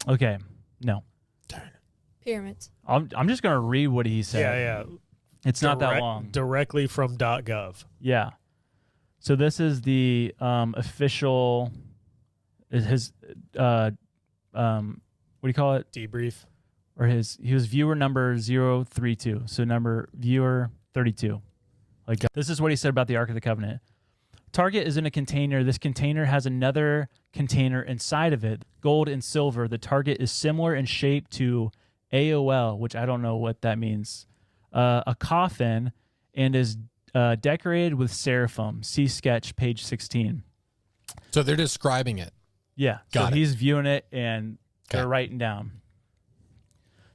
Okay. No. Pyramids. I'm just going to read what he said. Yeah. It's not that long. Directly from .gov. Yeah. So this is the official, his, what do you call it? Debrief. Or he was viewer number 032. So viewer 32. Like, this is what he said about the Ark of the Covenant. Target is in a container. This container has another container inside of it, gold and silver. The target is similar in shape to AOL, which I don't know what that means, a coffin, and is decorated with seraphim. See sketch, page 16. So they're describing it. Yeah. Got it. He's viewing it, and they're writing down.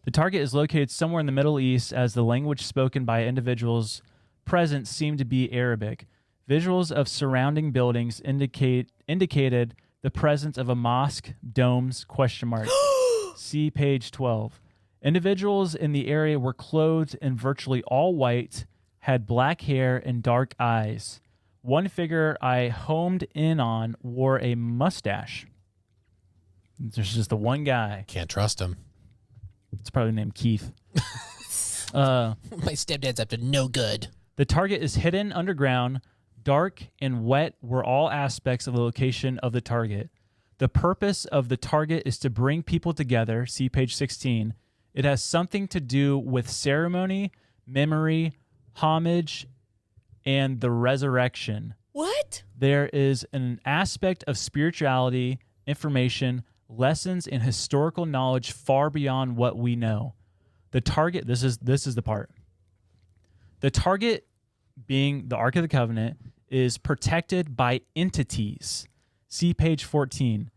The target is located somewhere in the Middle East, as the language spoken by individuals present seemed to be Arabic. Visuals of surrounding buildings indicated the presence of a mosque, domes, ? See page 12. Individuals in the area were clothed in virtually all white, had black hair and dark eyes. One figure I homed in on wore a mustache. There's just the one guy. Can't trust him. It's probably named Keith. My stepdad's up to no good. The target is hidden underground. Dark and wet were all aspects of the location of the target. The purpose of the target is to bring people together. See page 16. It has something to do with ceremony, memory, homage, and the resurrection. What? There is an aspect of spirituality, information, lessons, and historical knowledge far beyond what we know. The target, this is the part. The target, being the Ark of the Covenant, is protected by entities. See page 14.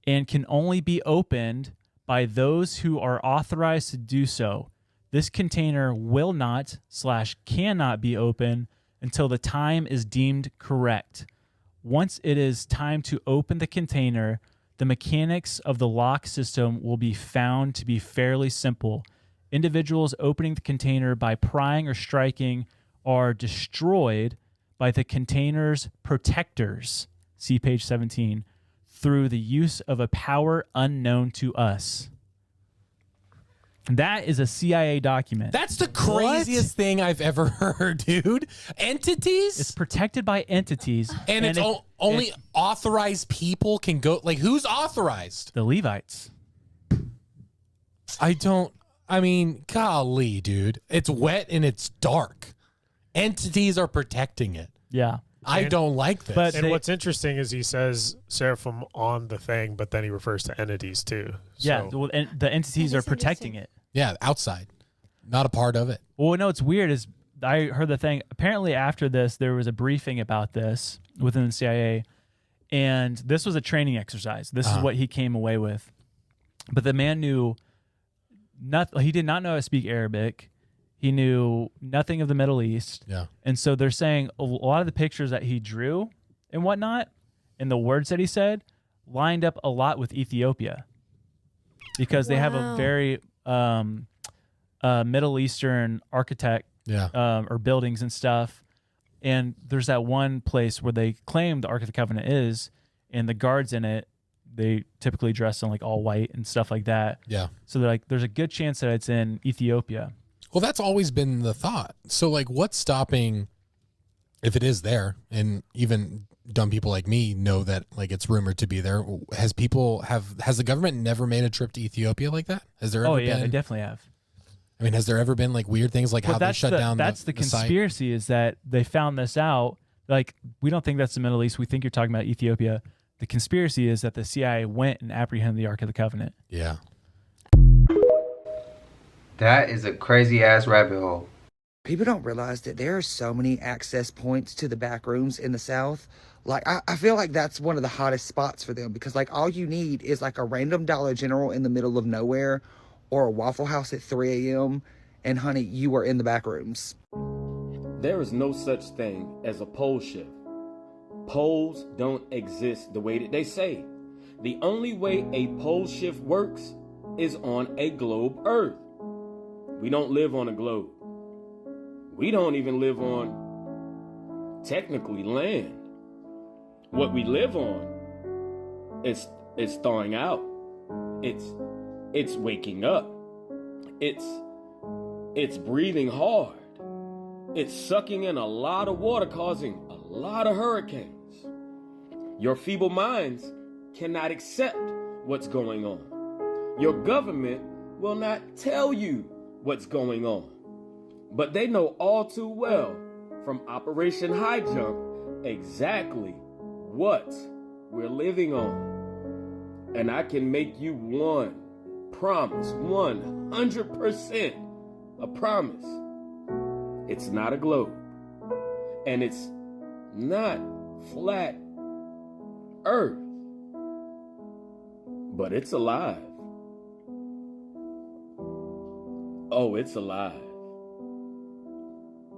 And can only be opened by those who are authorized to do so. This container will not / cannot be opened until the time is deemed correct. Once it is time to open the container, the mechanics of the lock system will be found to be fairly simple. Individuals opening the container by prying or striking are destroyed by the container's protectors. See page 17. Through the use of a power unknown to us. That is a CIA document. That's the craziest thing I've ever heard, dude. Entities? It's protected by entities. And it's only authorized people can go. Like, who's authorized? The Levites. I mean, golly, dude. It's wet and it's dark. Entities are protecting it. Yeah. I don't like this. And what's interesting is he says seraphim on the thing, but then he refers to entities too. Yeah, well, and the entities are protecting it. Yeah, outside. Not a part of it. Well, no, it's weird is I heard the thing. Apparently after this, there was a briefing about this within the CIA, and this was a training exercise. This is what he came away with. But the man knew nothing. He did not know how to speak Arabic. He knew nothing of the Middle East. Yeah. And so they're saying a lot of the pictures that he drew and whatnot, and the words that he said, lined up a lot with Ethiopia. Because they have a very Middle Eastern architect or buildings and stuff. And there's that one place where they claim the Ark of the Covenant is, and the guards in it, they typically dress in like all white and stuff like that. Yeah. So they're like, there's a good chance that it's in Ethiopia. Well, that's always been the thought. So, like, what's stopping If it is there, and even dumb people like me know that like it's rumored to be there, has the government never made a trip to Ethiopia like that? Has there ever been? They definitely have. I mean, has there ever been like weird things like how they shut down? That's the site? conspiracy, is that they found this out. Like, we don't think that's the Middle East. We think you're talking about Ethiopia. The conspiracy is that the CIA went and apprehended the Ark of the Covenant. Yeah. That is a crazy ass rabbit hole. People don't realize that there are so many access points to the back rooms in the South. Like, I feel like that's one of the hottest spots for them, because like all you need is like a random Dollar General in the middle of nowhere, or a Waffle House at 3 a.m. and honey, you are in the back rooms. There is no such thing as a pole shift. Poles don't exist the way that they say. The only way a pole shift works is on a globe Earth. We don't live on a globe. We don't even live on, technically, land. What we live on is thawing out. It's waking up. It's breathing hard. It's sucking in a lot of water, causing a lot of hurricanes. Your feeble minds cannot accept what's going on. Your government will not tell you what's going on. But they know all too well from Operation High Jump exactly what we're living on. And I can make you one promise, 100% a promise. It's not a globe. And it's not flat Earth. But it's alive. Oh, it's alive.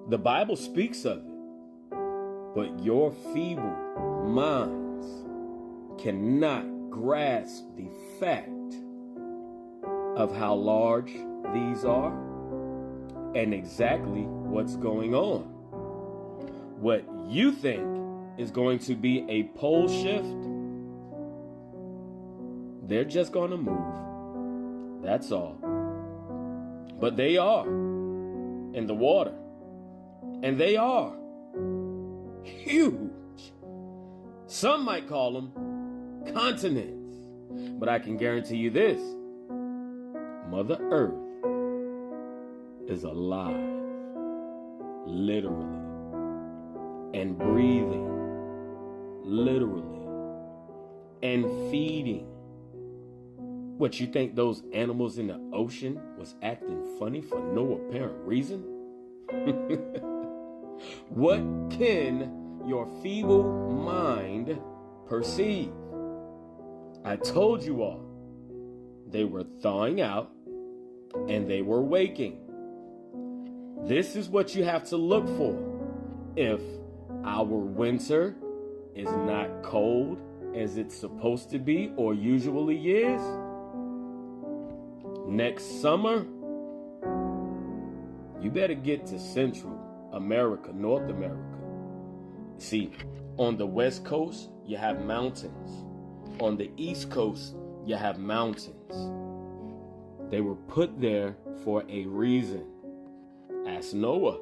The Bible speaks of it, but your feeble minds cannot grasp the fact of how large these are and exactly what's going on. What you think is going to be a pole shift, they're just going to move. That's all. But they are in the water. And they are huge. Some might call them continents. But I can guarantee you this: Mother Earth is alive, literally, and breathing, literally, and feeding. What, you think those animals in the ocean was acting funny for no apparent reason? What can your feeble mind perceive? I told you all, they were thawing out and they were waking. This is what you have to look for. If our winter is not cold as it's supposed to be or usually is, next summer, you better get to Central America, North America. See, on the West Coast, you have mountains. On the East Coast, you have mountains. They were put there for a reason. Ask Noah.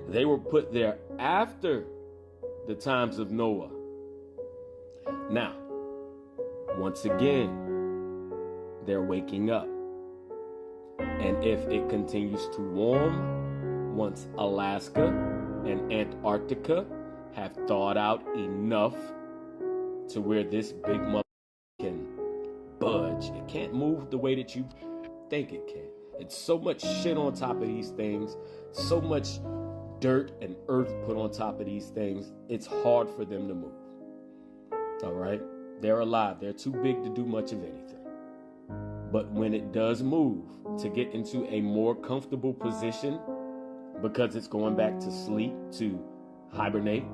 They were put there after the times of Noah. Now, once again, they're waking up. And if it continues to warm, once Alaska and Antarctica have thawed out enough to where this big mother can budge, it can't move the way that you think it can. It's so much shit on top of these things, so much dirt and earth put on top of these things, it's hard for them to move. All right? They're alive. They're too big to do much of anything. But when it does move to get into a more comfortable position, because it's going back to sleep, to hibernate,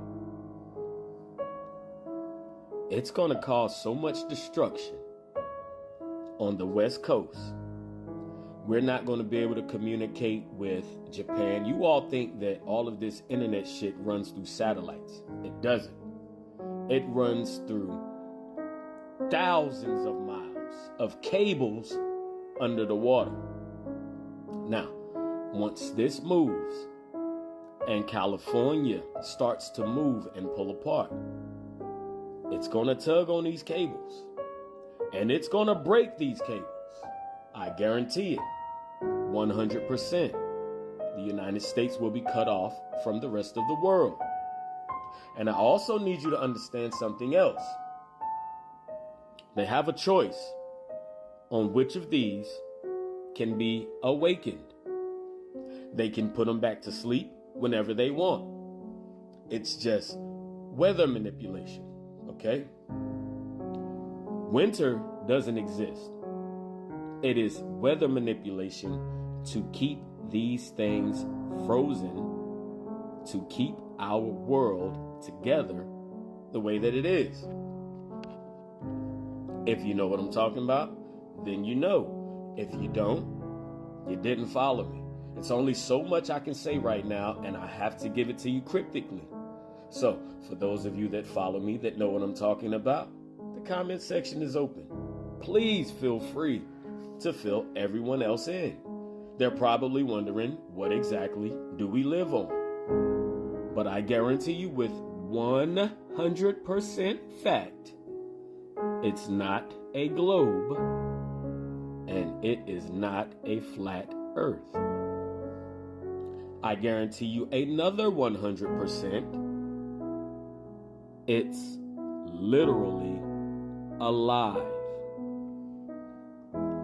it's going to cause so much destruction on the West Coast. We're not going to be able to communicate with Japan. You all think that all of this internet shit runs through satellites. It doesn't. It runs through thousands of miles of cables under the water. Now, once this moves and California starts to move and pull apart, it's going to tug on these cables, and it's going to break these cables. I guarantee it, 100%. The United States will be cut off from the rest of the world. And I also need you to understand something else. They have a choice on which of these can be awakened. They can put them back to sleep whenever they want. It's just weather manipulation, okay? Winter doesn't exist. It is weather manipulation to keep these things frozen, to keep our world together the way that it is. If you know what I'm talking about, then you know. If you don't, you didn't follow me. It's only so much I can say right now, and I have to give it to you cryptically. So, for those of you that follow me that know what I'm talking about, the comment section is open. Please feel free to fill everyone else in. They're probably wondering, what exactly do we live on? But I guarantee you with 100% fact, it's not a globe, and it is not a flat earth. I guarantee you another 100%, it's literally alive,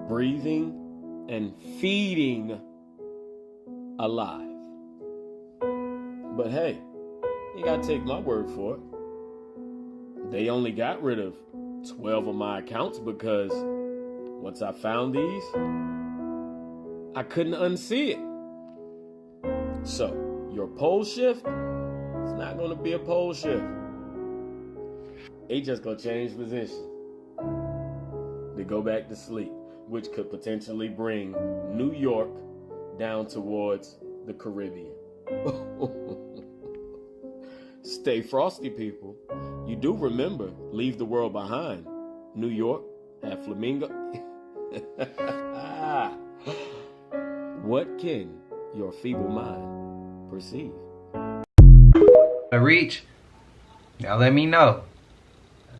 breathing and feeding alive. But hey, you gotta take my word for it. They only got rid of 12 of my accounts because once I found these, I couldn't unsee it. So, your pole shift, it's not gonna be a pole shift. It just gonna change position to go back to sleep, which could potentially bring New York down towards the Caribbean. Stay frosty, people. You do remember, leave the world behind. New York, have flamingo. What can your feeble mind perceive? Reach. Now let me know.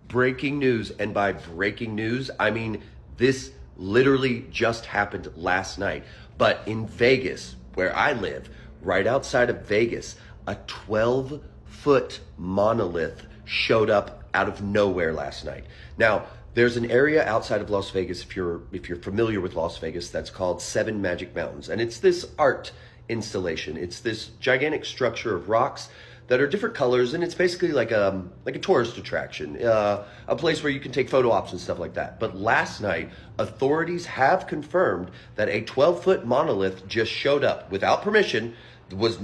Breaking news, and by breaking news, I mean this literally just happened last night. But in Vegas, where I live, right outside of Vegas, a 12-foot monolith showed up out of nowhere last night. Now, there's an area outside of Las Vegas, if you're familiar with Las Vegas, that's called Seven Magic Mountains. And it's this art installation. It's this gigantic structure of rocks that are different colors, and it's basically like a tourist attraction, a place where you can take photo ops and stuff like that. But last night, authorities have confirmed that a 12-foot monolith just showed up without permission, was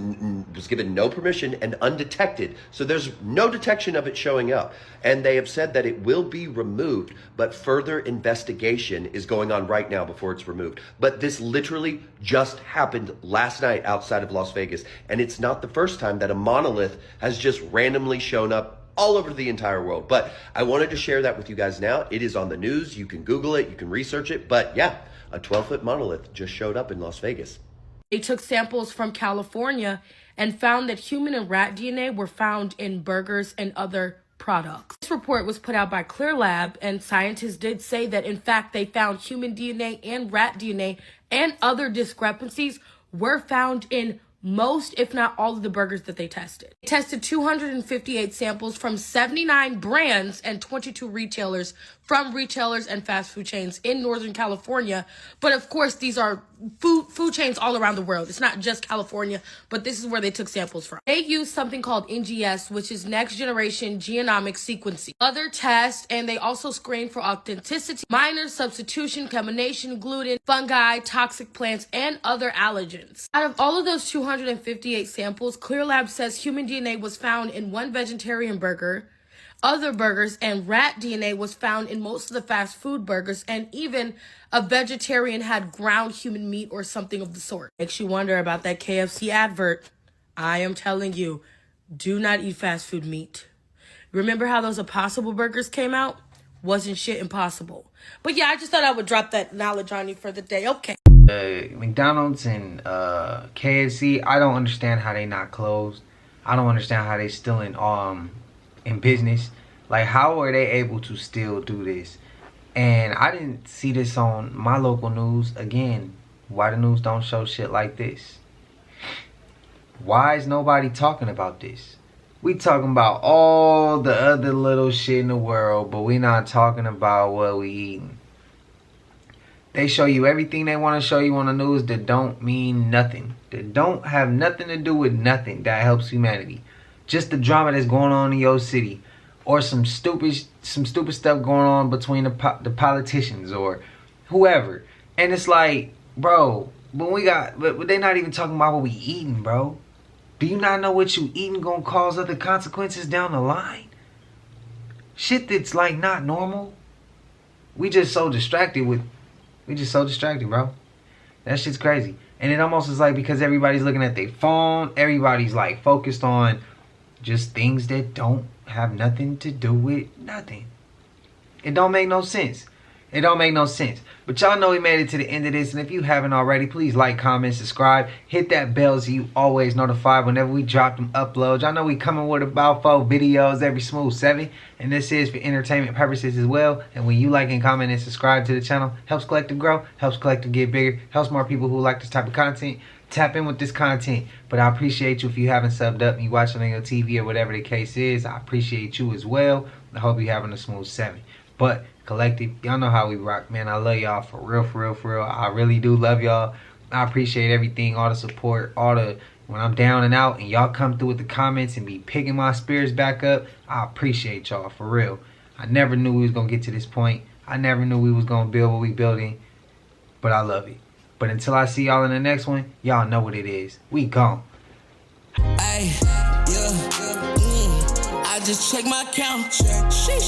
given no permission and undetected. So there's no detection of it showing up. And they have said that it will be removed, but further investigation is going on right now before it's removed. But this literally just happened last night outside of Las Vegas. And it's not the first time that a monolith has just randomly shown up all over the entire world. But I wanted to share that with you guys now. It is on the news. You can Google it, you can research it. But yeah, a 12-foot monolith just showed up in Las Vegas. They took samples from California and found that human and rat DNA were found in burgers and other products. This report was put out by Clear Lab, and scientists did say that in fact they found human DNA and rat DNA, and other discrepancies were found in most, if not all, of the burgers that they tested. They tested 258 samples from 79 brands and 22 retailers, from retailers and fast food chains in Northern California. But of course, these are food chains all around the world. It's not just California, but this is where they took samples from. They used something called NGS, which is next generation genomic sequencing. Other tests, and they also screened for authenticity, minor substitution, combination, gluten, fungi, toxic plants, and other allergens. Out of all of those 258 samples, Clear Lab says human DNA was found in one vegetarian burger, other burgers, and rat DNA was found in most of the fast food burgers, and even a vegetarian had ground human meat or something of the sort. Makes you wonder about that KFC advert. I am telling you, do not eat fast food meat. Remember how those Impossible burgers came out? Wasn't shit impossible. But yeah, I just thought I would drop that knowledge on you for the day. Okay. McDonald's and KFC, I don't understand how they not closed. I don't understand how they still in business. Like, how are they able to still do this? And I didn't see this on my local news. Again, why the news don't show shit like this? Why is nobody talking about this? We talking about all the other little shit in the world, but we not talking about what we eating. They show you everything they want to show you on the news that don't mean nothing. That don't have nothing to do with nothing that helps humanity. Just the drama that's going on in your city. Or some stupid stuff going on between the politicians or whoever. And it's like, bro, but they not even talking about what we eating, bro. Do you not know what you eating gonna cause other consequences down the line? Shit that's like not normal. We just so distracted, bro. That shit's crazy. And it almost is like because everybody's looking at their phone, everybody's like focused on just things that don't have nothing to do with nothing. It don't make no sense. It don't make no sense. But y'all know we made it to the end of this. And if you haven't already, please like, comment, subscribe. Hit that bell so you always notified whenever we drop them uploads. Y'all know we coming with about 4 videos every smooth 7. And this is for entertainment purposes as well. And when you like and comment and subscribe to the channel, helps Collective grow, helps Collective get bigger, helps more people who like this type of content tap in with this content. But I appreciate you if you haven't subbed up and you watching on your TV or whatever the case is. I appreciate you as well. I hope you're having a smooth 7. But Collective, y'all know how we rock, man. I love y'all for real, for real, for real. I really do love y'all. I appreciate everything, all the support, when I'm down and out and y'all come through with the comments and be picking my spirits back up. I appreciate y'all for real. I never knew we was gonna get to this point. I never knew we was gonna build what we building, but I love it. But until I see y'all in the next one, y'all know what it is. We gone. I just check my account. Sheesh.